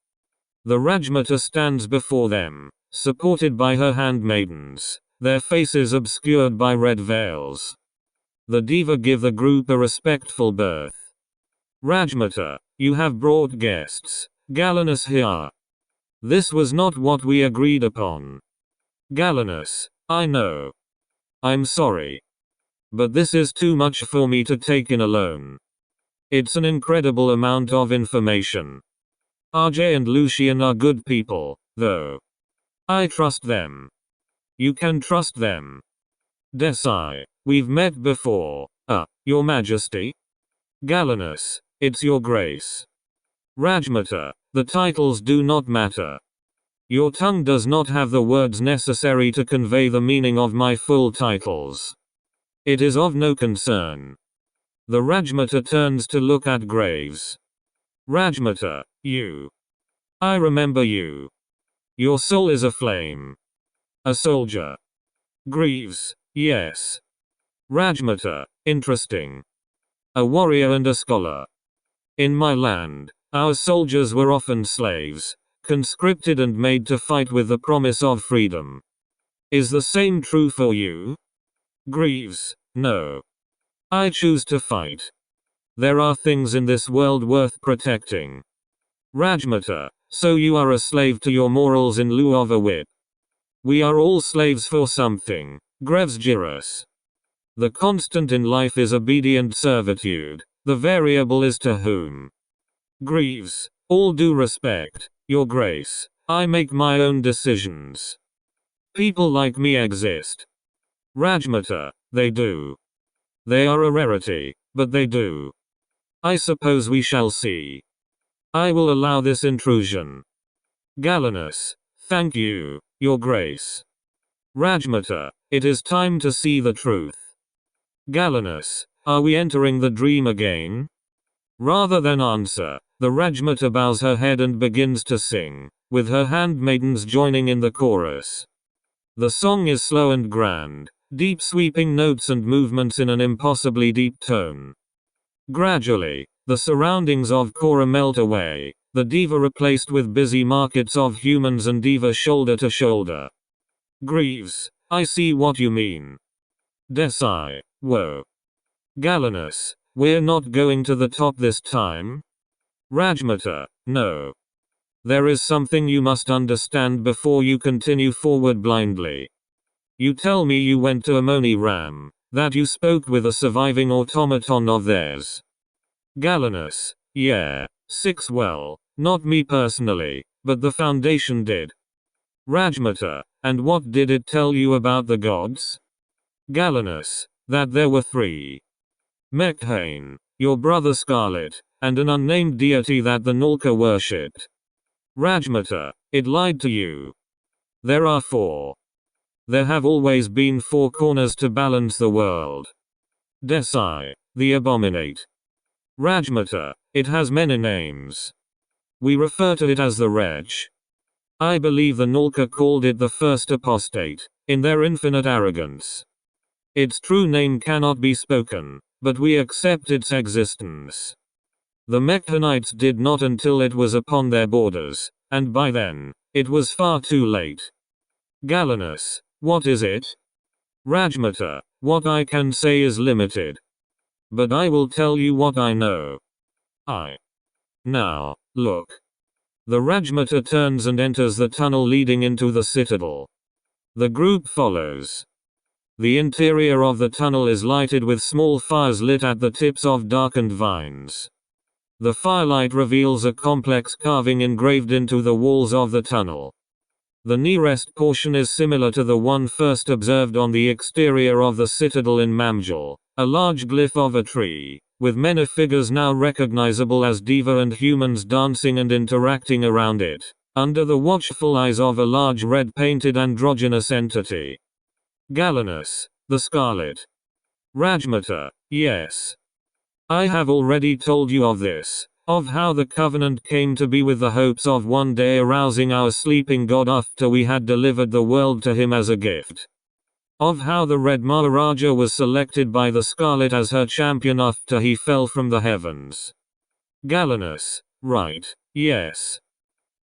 The Rajmata stands before them, supported by her handmaidens, their faces obscured by red veils. The Diva give the group a respectful berth. Rajmata, you have brought guests. Galenus here. This was not what we agreed upon. Galenus, I know. I'm sorry. But this is too much for me to take in alone. It's an incredible amount of information. RJ and Lucian are good people, though. I trust them. You can trust them. Desai, we've met before. Your Majesty? Galenus, it's your grace. Rajmata, the titles do not matter. Your tongue does not have the words necessary to convey the meaning of my full titles. It is of no concern. The Rajmata turns to look at Graves. Rajmata, you. I remember you. Your soul is a flame. A soldier. Greaves, yes. Rajmata, interesting. A warrior and a scholar. In my land, our soldiers were often slaves, conscripted and made to fight with the promise of freedom. Is the same true for you? Greaves, no. I choose to fight. There are things in this world worth protecting. Rajmata, so you are a slave to your morals in lieu of a whip. We are all slaves for something. Greves Girus. The constant in life is obedient servitude, the variable is to whom. Greaves, all due respect, your grace, I make my own decisions. People like me exist. Rajmata, they do. They are a rarity, but they do. I suppose we shall see. I will allow this intrusion. Galenus, thank you, your grace. Rajmata, it is time to see the truth. Galenus, are we entering the dream again? Rather than answer, the Rajmata bows her head and begins to sing, with her handmaidens joining in the chorus. The song is slow and grand, deep sweeping notes and movements in an impossibly deep tone. Gradually, the surroundings of KORAR melt away, the Diva replaced with busy markets of humans and Diva shoulder to shoulder. Greaves, I see what you mean. Desai, whoa. Galenus, we're not going to the top this time? Rajmata, no. There is something you must understand before you continue forward blindly. You tell me you went to Amoni Ram, that you spoke with a surviving automaton of theirs. Galenus, yeah, 6 well, not me personally, but the Foundation did. Rajmata, and what did it tell you about the gods? Galenus, that there were 3. Mekhane, your brother Scarlet, and an unnamed deity that the Nulka worshipped. Rajmata, it lied to you. There are 4. There have always been 4 corners to balance the world. Desai, the Abominate. Rajmata, it has many names. We refer to it as the Wretch. I believe the Nulka called it the first apostate, in their infinite arrogance. Its true name cannot be spoken, but we accept its existence. The Mekhanites did not until it was upon their borders, and by then, it was far too late. Galenus, what is it? Rajmata, what I can say is limited. But I will tell you what I know. Now, look. The Rajmata turns and enters the tunnel leading into the citadel. The group follows. The interior of the tunnel is lighted with small fires lit at the tips of darkened vines. The firelight reveals a complex carving engraved into the walls of the tunnel. The nearest portion is similar to the one first observed on the exterior of the citadel in MAMJUL, a large glyph of a tree, with many figures now recognizable as Deva and humans dancing and interacting around it, under the watchful eyes of a large red-painted androgynous entity. Galenus, the Scarlet. Rajmata, yes. I have already told you of this, of how the covenant came to be with the hopes of one day arousing our sleeping god after we had delivered the world to him as a gift. Of how the Red Maharaja was selected by the Scarlet as her champion after he fell from the heavens. Galenus, right, yes.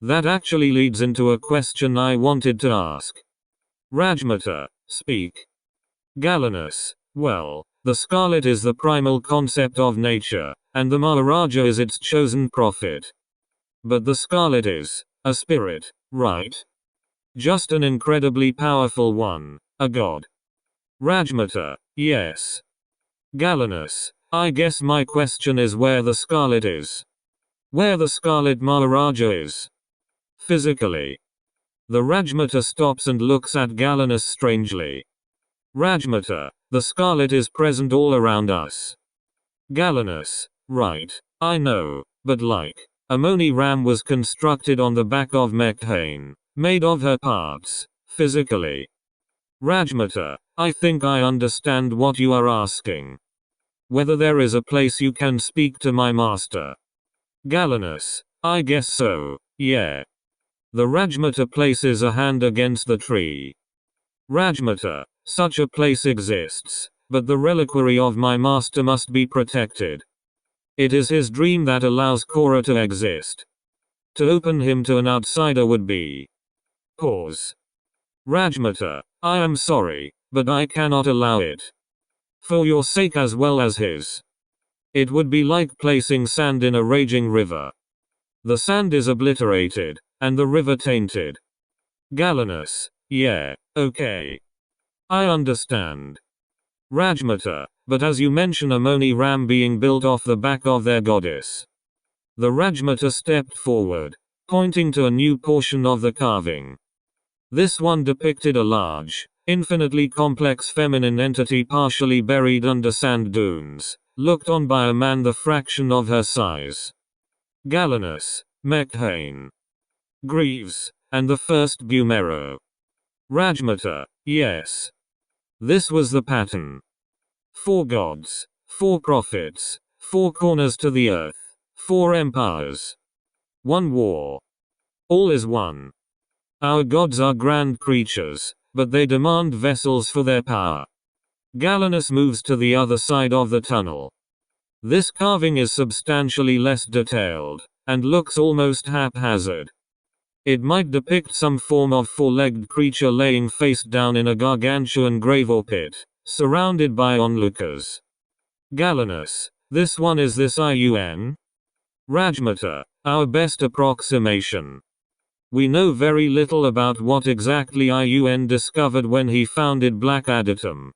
That actually leads into a question I wanted to ask. Rajmata, speak. Galenus, well, the Scarlet is the primal concept of nature, and the Maharaja is its chosen prophet. But the Scarlet is a spirit, right? Just an incredibly powerful one, a god. Rajmata, yes. Galenus, I guess my question is where the Scarlet is. Where the Scarlet Maharaja is. Physically. The Rajmata stops and looks at Galenus strangely. Rajmata, the Scarlet is present all around us. Galenus, right, I know, but like, a Moni ram was constructed on the back of Mekhane, made of her parts, physically. Rajmata, I think I understand what you are asking. Whether there is a place you can speak to my master. Galenus, I guess so, yeah. The Rajmata places a hand against the tree. Rajmata, such a place exists, but the reliquary of my master must be protected. It is his dream that allows KORAR to exist. To open him to an outsider would be. Pause. Rajmata, I am sorry, but I cannot allow it. For your sake as well as his. It would be like placing sand in a raging river. The sand is obliterated, and the river tainted. Galenus, yeah, okay. I understand. Rajmata, but as you mention a Moni ram being built off the back of their goddess. The Rajmata stepped forward, pointing to a new portion of the carving. This one depicted a large, infinitely complex feminine entity partially buried under sand dunes, looked on by a man the fraction of her size. Galenus, Mekhane. Greaves, and the first Bumero. Rajmata, yes. This was the pattern. 4 gods, 4 prophets, 4 corners to the earth, 4 empires. 1 war. All is one. Our gods are grand creatures, but they demand vessels for their power. Galenus moves to the other side of the tunnel. This carving is substantially less detailed, and looks almost haphazard. It might depict some form of 4-legged creature laying face down in a gargantuan grave or pit, surrounded by onlookers. Galenus, this one is this IUN? Rajmata, our best approximation. We know very little about what exactly IUN discovered when he founded Black Adatum.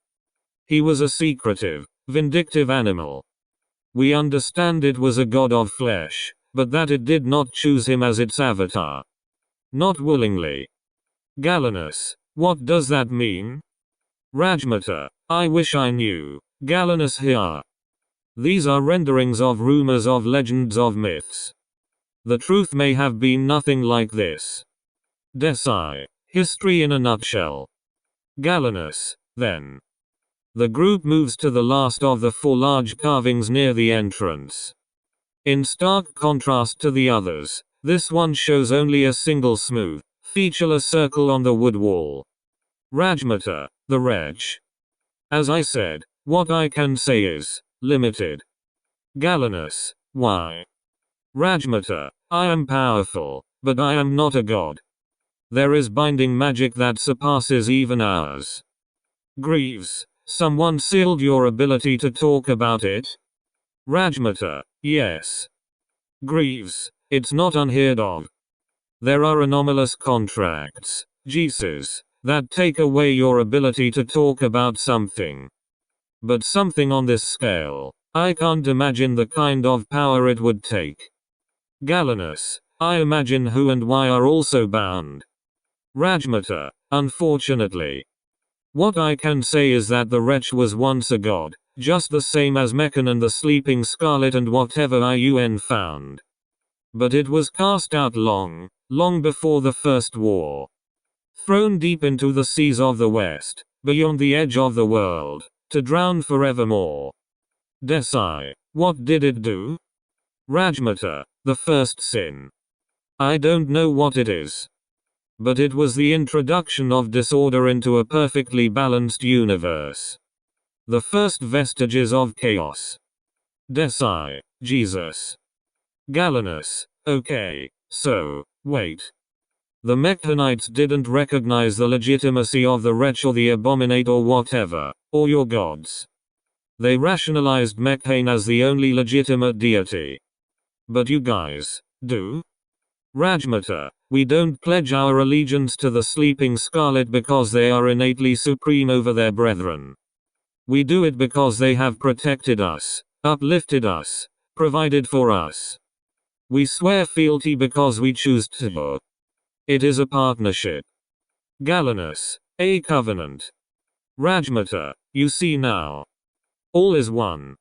He was a secretive, vindictive animal. We understand it was a god of flesh, but that it did not choose him as its avatar. Not willingly. Galenus, what does that mean? Rajmata, I wish I knew. Galenus here. These are renderings of rumors of legends of myths. The truth may have been nothing like this. Desai. History in a nutshell. Galenus, then. The group moves to the last of the 4 large carvings near the entrance. In stark contrast to the others, this one shows only a single smooth, featureless circle on the wood wall. Rajmata, the wretch. As I said, what I can say is limited. Galenus, why? Rajmata, I am powerful, but I am not a god. There is binding magic that surpasses even ours. Greaves, Someone sealed your ability to talk about it? Rajmata, yes. Greaves, it's not unheard of. There are anomalous contracts, Jesus, that take away your ability to talk about something. But something on this scale, I can't imagine the kind of power it would take. Galenus, I imagine who and why are also bound. Rajmata, unfortunately. What I can say is that the wretch was once a god, just the same as Meccan and the sleeping scarlet and whatever IUN found. But it was cast out long before the First War. Thrown deep into the seas of the West, beyond the edge of the world, to drown forevermore. Desai, what did it do? Rajmata, the first sin. I don't know what it is. But it was the introduction of disorder into a perfectly balanced universe. The first vestiges of chaos. Desai, Jesus. Galenus, okay, so, wait. The Mekhanites didn't recognize the legitimacy of the wretch or the abominate or whatever, or your gods. They rationalized Mekhan as the only legitimate deity. But you guys, do? Rajmata, we don't pledge our allegiance to the sleeping scarlet because they are innately supreme over their brethren. We do it because they have protected us, uplifted us, provided for us. We swear fealty because we choose to. It is a partnership. Galenus, a covenant. Rajmata, you see now. All is one.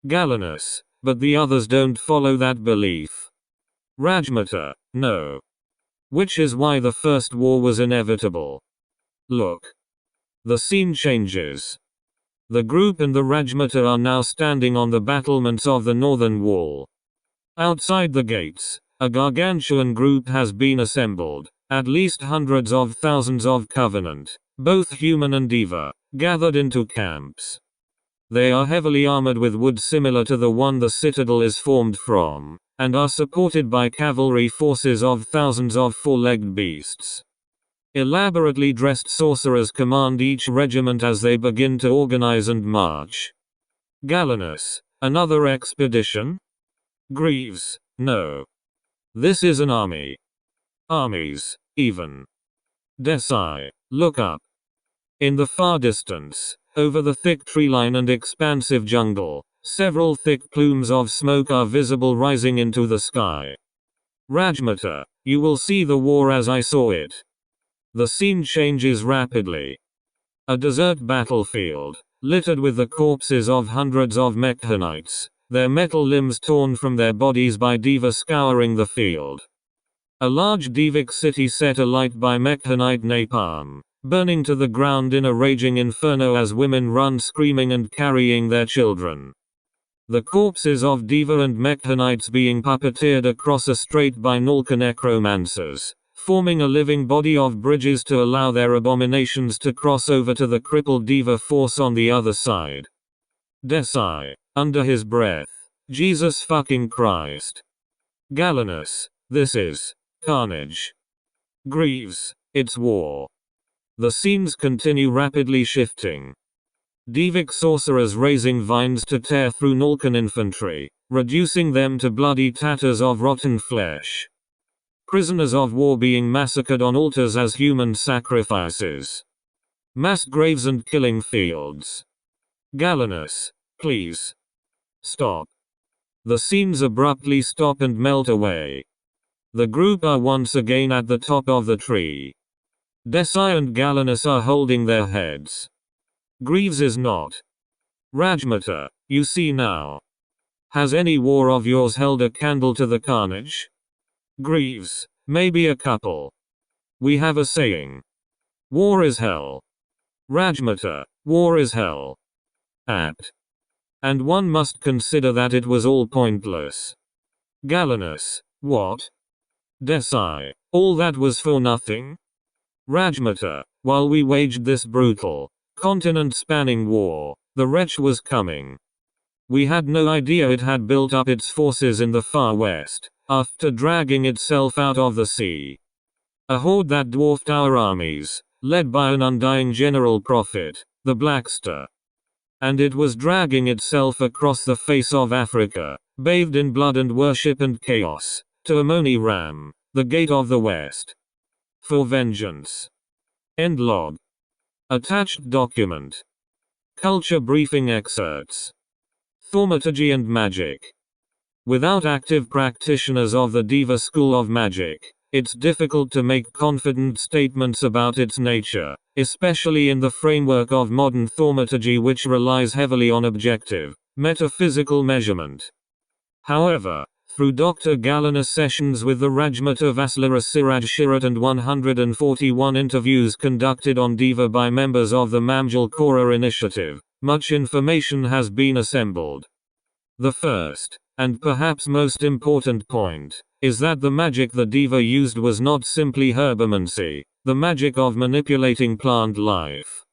Galenus, but the others don't follow that belief. Rajmata, no. Which is why the First War was inevitable. Look. The scene changes. The group and the Rajmata are now standing on the battlements of the northern wall. Outside the gates, a gargantuan group has been assembled, at least hundreds of thousands of Covenant, both human and Diva, gathered into camps. They are heavily armored with wood similar to the one the citadel is formed from, and are supported by cavalry forces of thousands of four-legged beasts. Elaborately dressed sorcerers command each regiment as they begin to organize and march. Galenus, another expedition? Greaves, no. This is an army. Armies, even. Desai, look up. In the far distance, over the thick tree line and expansive jungle, several thick plumes of smoke are visible rising into the sky. Rajmata, you will see the war as I saw it. The scene changes rapidly. A desert battlefield, littered with the corpses of hundreds of Mekhanites, their metal limbs torn from their bodies by Diva scouring the field. A large Divic city set alight by Mekhanite napalm, burning to the ground in a raging inferno as women run screaming and carrying their children. The corpses of Diva and Mekhanites being puppeteered across a strait by Nulka necromancers, forming a living body of bridges to allow their abominations to cross over to the crippled Diva force on the other side. Desai, under his breath, Jesus fucking Christ. Galenus, this is carnage. Greaves, it's war. The scenes continue rapidly shifting. Divic sorcerers raising vines to tear through Nulkan infantry, reducing them to bloody tatters of rotten flesh. Prisoners of war being massacred on altars as human sacrifices. Mass graves and killing fields. Galenus, please. Stop. The scenes abruptly stop and melt away. The group are once again at the top of the tree. Desai and Galenus are holding their heads. Greaves is not. Rajmata, you see now. Has any war of yours held a candle to the carnage? Greaves, maybe a couple. We have a saying. War is hell. Rajmata, war is hell. Apt. And one must consider that it was all pointless. Galenus, what? Desai, all that was for nothing? Rajmata, while we waged this brutal, continent-spanning war, the wretch was coming. We had no idea it had built up its forces in the far west, after dragging itself out of the sea. A horde that dwarfed our armies, led by an undying general prophet, the Blackster. And it was dragging itself across the face of Africa, bathed in blood and worship and chaos, to Amoni Ram, the gate of the West. For vengeance. End log. Attached document. Culture briefing excerpts. Thaumaturgy and magic. Without active practitioners of the Diva school of magic, it's difficult to make confident statements about its nature, especially in the framework of modern thaumaturgy, which relies heavily on objective, metaphysical measurement. However, through Dr. Galaner's sessions with the Rajmata Vaslara Siraj Shirat and 141 interviews conducted on Diva by members of the MAMJUL KORAR initiative, much information has been assembled. The first, and perhaps most important point, is that the magic the Diva used was not simply herbomancy, the magic of manipulating plant life.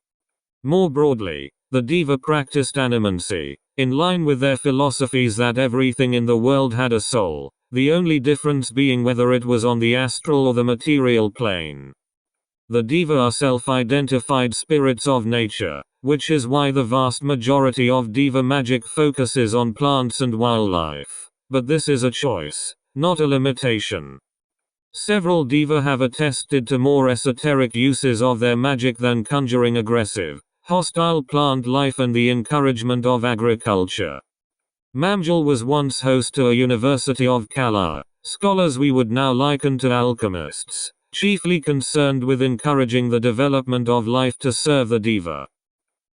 More broadly, the Diva practiced animancy, in line with their philosophies that everything in the world had a soul, the only difference being whether it was on the astral or the material plane. The Diva are self-identified spirits of nature, which is why the vast majority of Diva magic focuses on plants and wildlife. But this is a choice, not a limitation. Several Diva have attested to more esoteric uses of their magic than conjuring aggressive, hostile plant life and the encouragement of agriculture. MAMJUL was once host to a University of KORAR, scholars we would now liken to alchemists, chiefly concerned with encouraging the development of life to serve the Diva.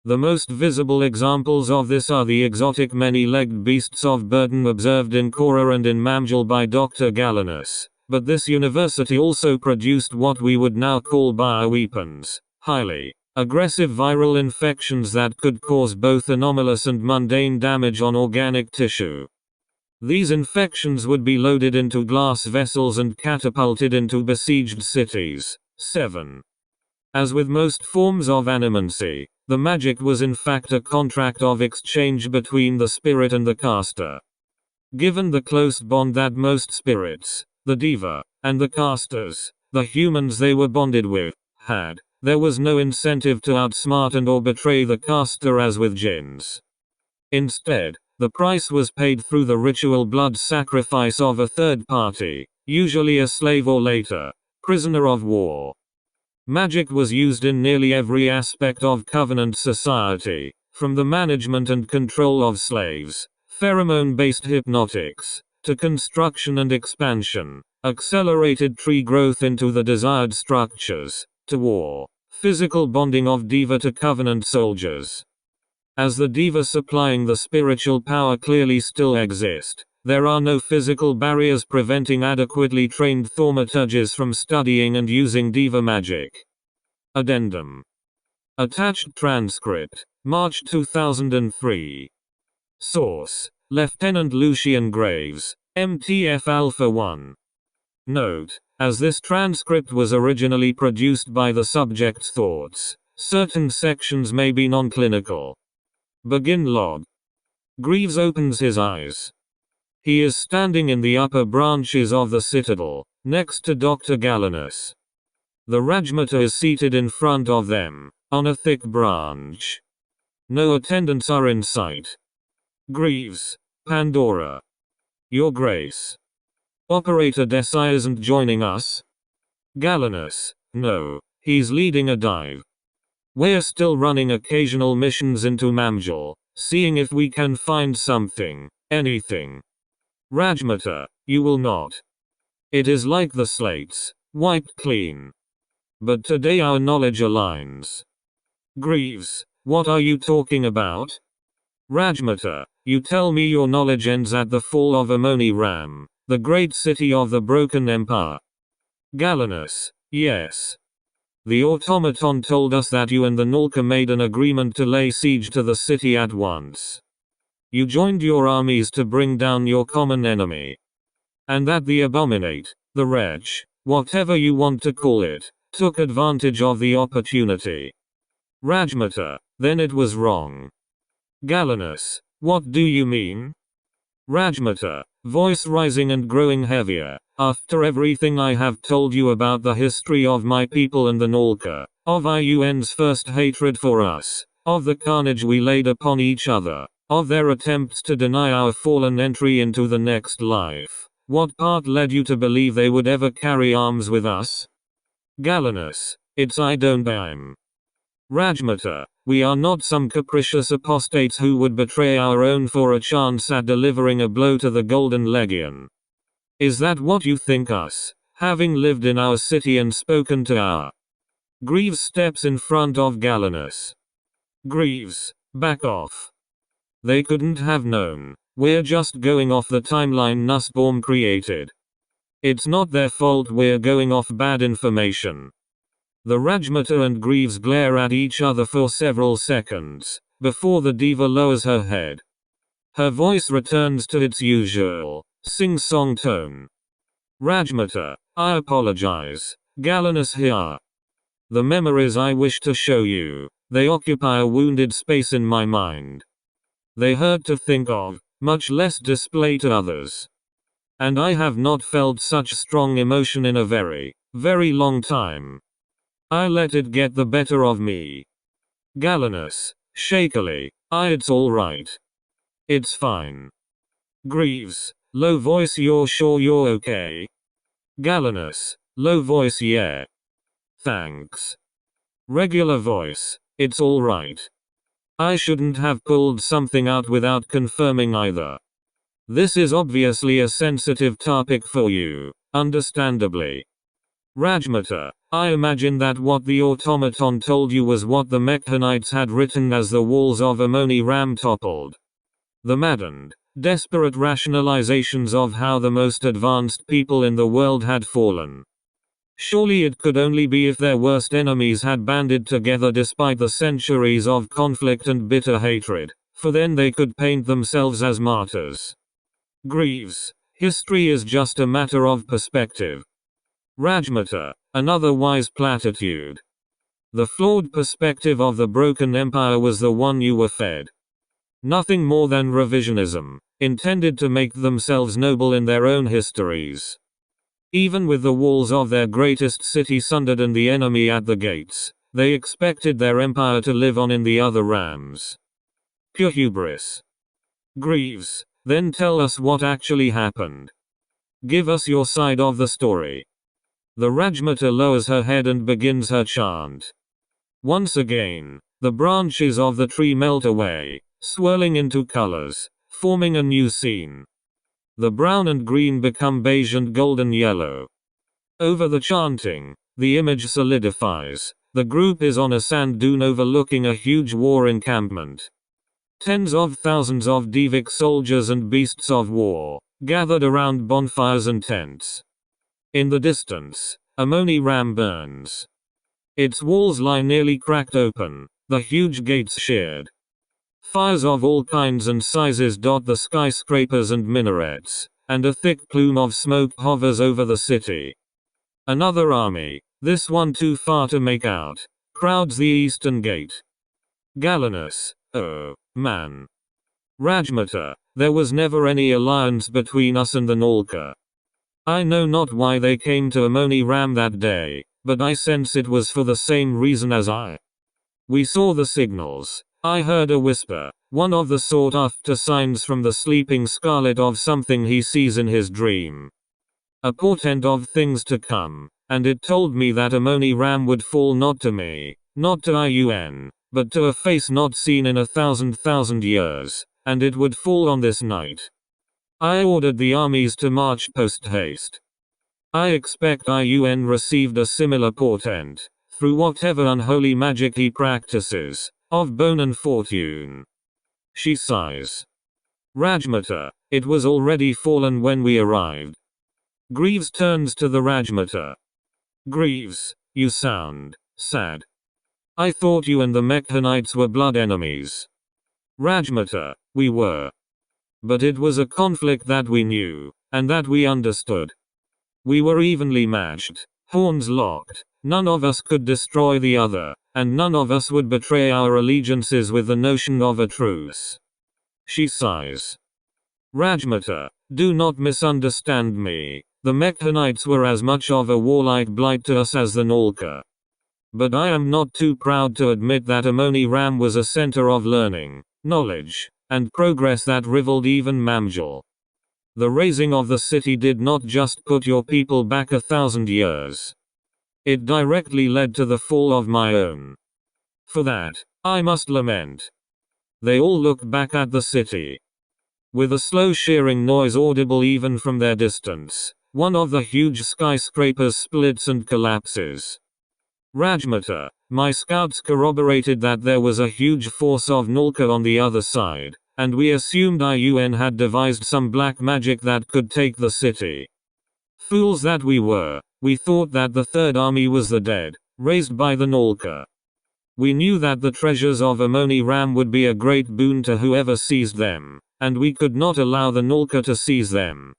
The most visible examples of this are the exotic many-legged beasts of burden observed in KORAR and in MAMJUL by Dr. Galaner. But this university also produced what we would now call bioweapons, highly aggressive viral infections that could cause both anomalous and mundane damage on organic tissue. These infections would be loaded into glass vessels and catapulted into besieged cities. 7. As with most forms of animancy, the magic was in fact a contract of exchange between the spirit and the caster. Given the close bond that most spirits, the Diva, and the casters, the humans they were bonded with, had, there was no incentive to outsmart and or betray the caster as with jinns. Instead, the price was paid through the ritual blood sacrifice of a third party, usually a slave or later, prisoner of war. Magic was used in nearly every aspect of covenant society, from the management and control of slaves, pheromone-based hypnotics, to construction and expansion, accelerated tree growth into the desired structures, to war, physical bonding of Diva to covenant soldiers. As the Diva supplying the spiritual power clearly still exist, there are no physical barriers preventing adequately trained thaumaturges from studying and using Diva magic. Addendum. Attached transcript, March 2003. Source, Lieutenant Lucian Graves, MTF Alpha 1. Note, as this transcript was originally produced by the subject's thoughts, certain sections may be non-clinical. Begin log. Greaves opens his eyes. He is standing in the upper branches of the citadel, next to Dr. Galaner. The Rajmata is seated in front of them, on a thick branch. No attendants are in sight. Greaves, Pandora. Your Grace. Operator Desai isn't joining us? Galaner, no, he's leading a dive. We're still running occasional missions into MAMJUL, seeing if we can find something, anything. Rajmata, you will not. It is like the slates, wiped clean. But today our knowledge aligns. Greaves, what are you talking about? Rajmata, you tell me your knowledge ends at the fall of Amoni Ram, the great city of the broken empire. Galaner, yes. The automaton told us that you and the Nulka made an agreement to lay siege to the city at once. You joined your armies to bring down your common enemy. And that the abominate, the wretch, whatever you want to call it, took advantage of the opportunity. Rajmata, then it was wrong. Galaner, what do you mean? Rajmata, voice rising and growing heavier, after everything I have told you about the history of my people and the Nulka, of IUN's first hatred for us, of the carnage we laid upon each other, of their attempts to deny our fallen entry into the next life. What part led you to believe they would ever carry arms with us? Galenus, it's I don't blame. Rajmata, we are not some capricious apostates who would betray our own for a chance at delivering a blow to the Golden Legion. Is that what you think us, having lived in our city and spoken to our... Greaves steps in front of Galenus. Greaves, back off. They couldn't have known. We're just going off the timeline Nussbaum created. It's not their fault we're going off bad information. The Rajmata and Greaves glare at each other for several seconds, before the diva lowers her head. Her voice returns to its usual, sing-song tone. Rajmata, I apologize. Galenus here. The memories I wish to show you, they occupy a wounded space in my mind. They hurt to think of, much less display to others. And I have not felt such strong emotion in a very, very long time. I let it get the better of me. Galenus, shakily, it's alright. It's fine. Greaves, low voice, you're sure you're okay? Galenus, low voice, yeah. Thanks. Regular voice, it's alright. I shouldn't have pulled something out without confirming either. This is obviously a sensitive topic for you, understandably. Rajmata, I imagine that what the automaton told you was what the Mekhanites had written as the walls of Amoni Ram toppled. The maddened, desperate rationalizations of how the most advanced people in the world had fallen. Surely it could only be if their worst enemies had banded together despite the centuries of conflict and bitter hatred, for then they could paint themselves as martyrs. Greaves, history is just a matter of perspective. Rajmata, another wise platitude. The flawed perspective of the broken empire was the one you were fed. Nothing more than revisionism, intended to make themselves noble in their own histories. Even with the walls of their greatest city sundered and the enemy at the gates, they expected their empire to live on in the other realms. Pure hubris. Greaves, then tell us what actually happened. Give us your side of the story. The Rajmata lowers her head and begins her chant. Once again, the branches of the tree melt away, swirling into colors, forming a new scene. The brown and green become beige and golden yellow. Over the chanting, the image solidifies. The group is on a sand dune overlooking a huge war encampment. Tens of thousands of Devic soldiers and beasts of war, gathered around bonfires and tents. In the distance, Amoni Ram burns. Its walls lie nearly cracked open, the huge gates sheared. Fires of all kinds and sizes dot the skyscrapers and minarets, and a thick plume of smoke hovers over the city. Another army, this one too far to make out, crowds the eastern gate. Galenus, oh, man. Rajmata, there was never any alliance between us and the Nalka. I know not why they came to Amoni Ram that day, but I sense it was for the same reason as I. We saw the signals. I heard a whisper, one of the sought-after signs from the sleeping Scarlet of something he sees in his dream. A portent of things to come, and it told me that Amoni Ram would fall not to me, not to IUN, but to a face not seen in 1,000 years, and it would fall on this night. I ordered the armies to march post-haste. I expect IUN received a similar portent, through whatever unholy magic he practices, of bone and fortune. She sighs. Rajmata, it was already fallen when we arrived. Greaves turns to the Rajmata. Greaves, you sound sad. I thought you and the Mekhanites were blood enemies. Rajmata, we were. But it was a conflict that we knew, and that we understood. We were evenly matched, horns locked, none of us could destroy the other, and none of us would betray our allegiances with the notion of a truce. She sighs. Rajmata, do not misunderstand me. The Mekhanites were as much of a warlike blight to us as the Nalka. But I am not too proud to admit that Amoni Ram was a center of learning, knowledge, and progress that rivaled even MAMJUL. The razing of the city did not just put your people back 1,000 years. It directly led to the fall of my own. For that, I must lament. They all look back at the city. With a slow shearing noise audible even from their distance, one of the huge skyscrapers splits and collapses. Rajmata, my scouts corroborated that there was a huge force of Nulka on the other side, and we assumed IUN had devised some black magic that could take the city. Fools that we were, we thought that the Third Army was the dead, raised by the Nulka. We knew that the treasures of Amoni Ram would be a great boon to whoever seized them, and we could not allow the Nulka to seize them.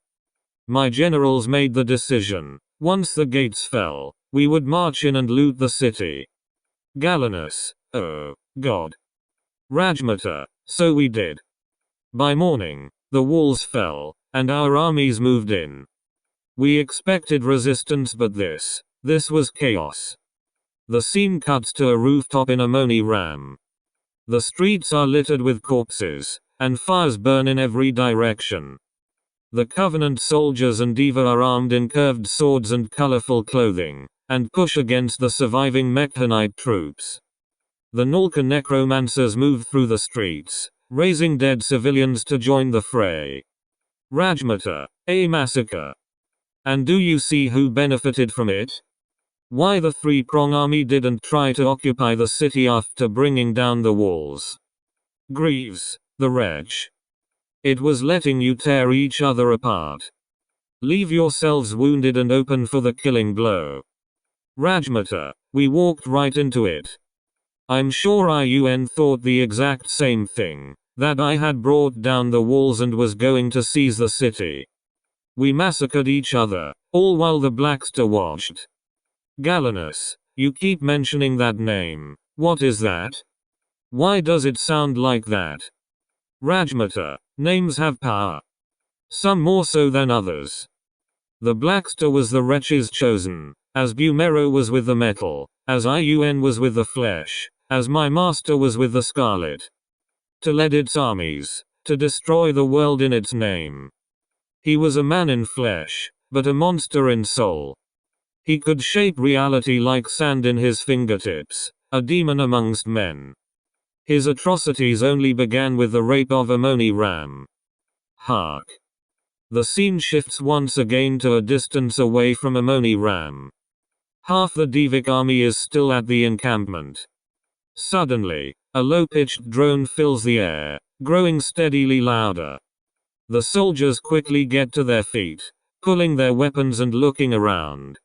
My generals made the decision, once the gates fell, we would march in and loot the city. Galenus, oh, God. Rajmata, so we did. By morning, the walls fell, and our armies moved in. We expected resistance, but this was chaos. The scene cuts to a rooftop in Amoni Ram. The streets are littered with corpses, and fires burn in every direction. The Covenant soldiers and Diva are armed in curved swords and colorful clothing, and push against the surviving Mekhanite troops. The Nulka necromancers move through the streets, raising dead civilians to join the fray. Rajmata, a massacre. And do you see who benefited from it? Why the three-prong army didn't try to occupy the city after bringing down the walls. Greaves, the wretch. It was letting you tear each other apart. Leave yourselves wounded and open for the killing blow. Rajmata, we walked right into it. I'm sure IUN thought the exact same thing, that I had brought down the walls and was going to seize the city. We massacred each other, all while the Blackster watched. Galenus, you keep mentioning that name. What is that? Why does it sound like that? Rajmata, names have power. Some more so than others. The Blackster was the wretch's chosen, as Bumero was with the metal, as IUN was with the flesh, as my master was with the scarlet. To lead its armies, to destroy the world in its name. He was a man in flesh, but a monster in soul. He could shape reality like sand in his fingertips, a demon amongst men. His atrocities only began with the rape of Amoni Ram. Hark. The scene shifts once again to a distance away from Amoni Ram. Half the Divik army is still at the encampment. Suddenly, a low-pitched drone fills the air, growing steadily louder. The soldiers quickly get to their feet, pulling their weapons and looking around.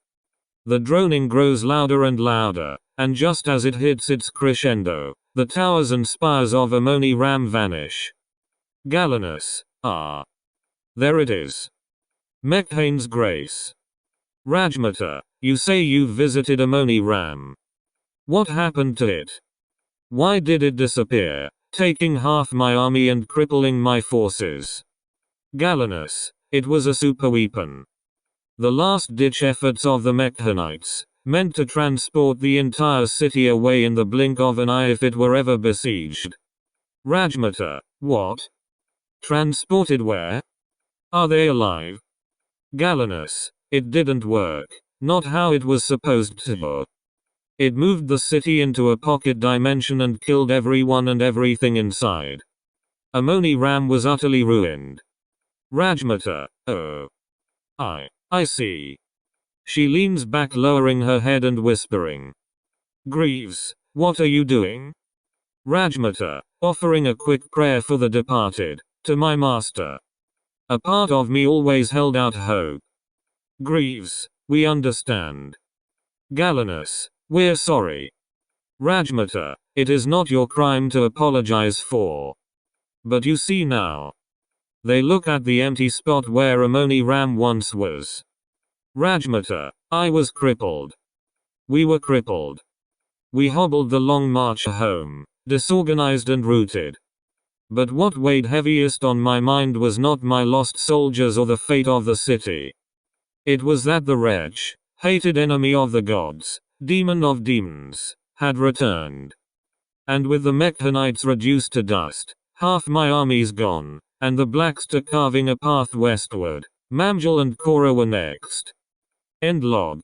The droning grows louder and louder, and just as it hits its crescendo, the towers and spires of Amoni Ram vanish. Galenus, ah. There it is. Mekhane's grace. Rajmata, you say you've visited Amoni Ram. What happened to it? Why did it disappear, taking half my army and crippling my forces? Galenus, it was a superweapon. The last-ditch efforts of the Mekhanites, meant to transport the entire city away in the blink of an eye if it were ever besieged. Rajmata, what? Transported where? Are they alive? Galenus, it didn't work, not how it was supposed to. It moved the city into a pocket dimension and killed everyone and everything inside. Amoni Ram was utterly ruined. Rajmata, oh. I see. She leans back, lowering her head and whispering. Greaves, what are you doing? Rajmata, offering a quick prayer for the departed, to my master. A part of me always held out hope. Greaves, we understand. Galenus, we're sorry. Rajmata, it is not your crime to apologize for. But you see now. They look at the empty spot where Amoni Ram once was. Rajmata, I was crippled. We were crippled. We hobbled the long march home, disorganized and rooted. But what weighed heaviest on my mind was not my lost soldiers or the fate of the city. It was that the wretch, hated enemy of the gods, demon of demons, had returned. And with the Mekhanites reduced to dust, half my army's gone, and the Blackster carving a path westward, MAMJUL and KORAR were next. End log.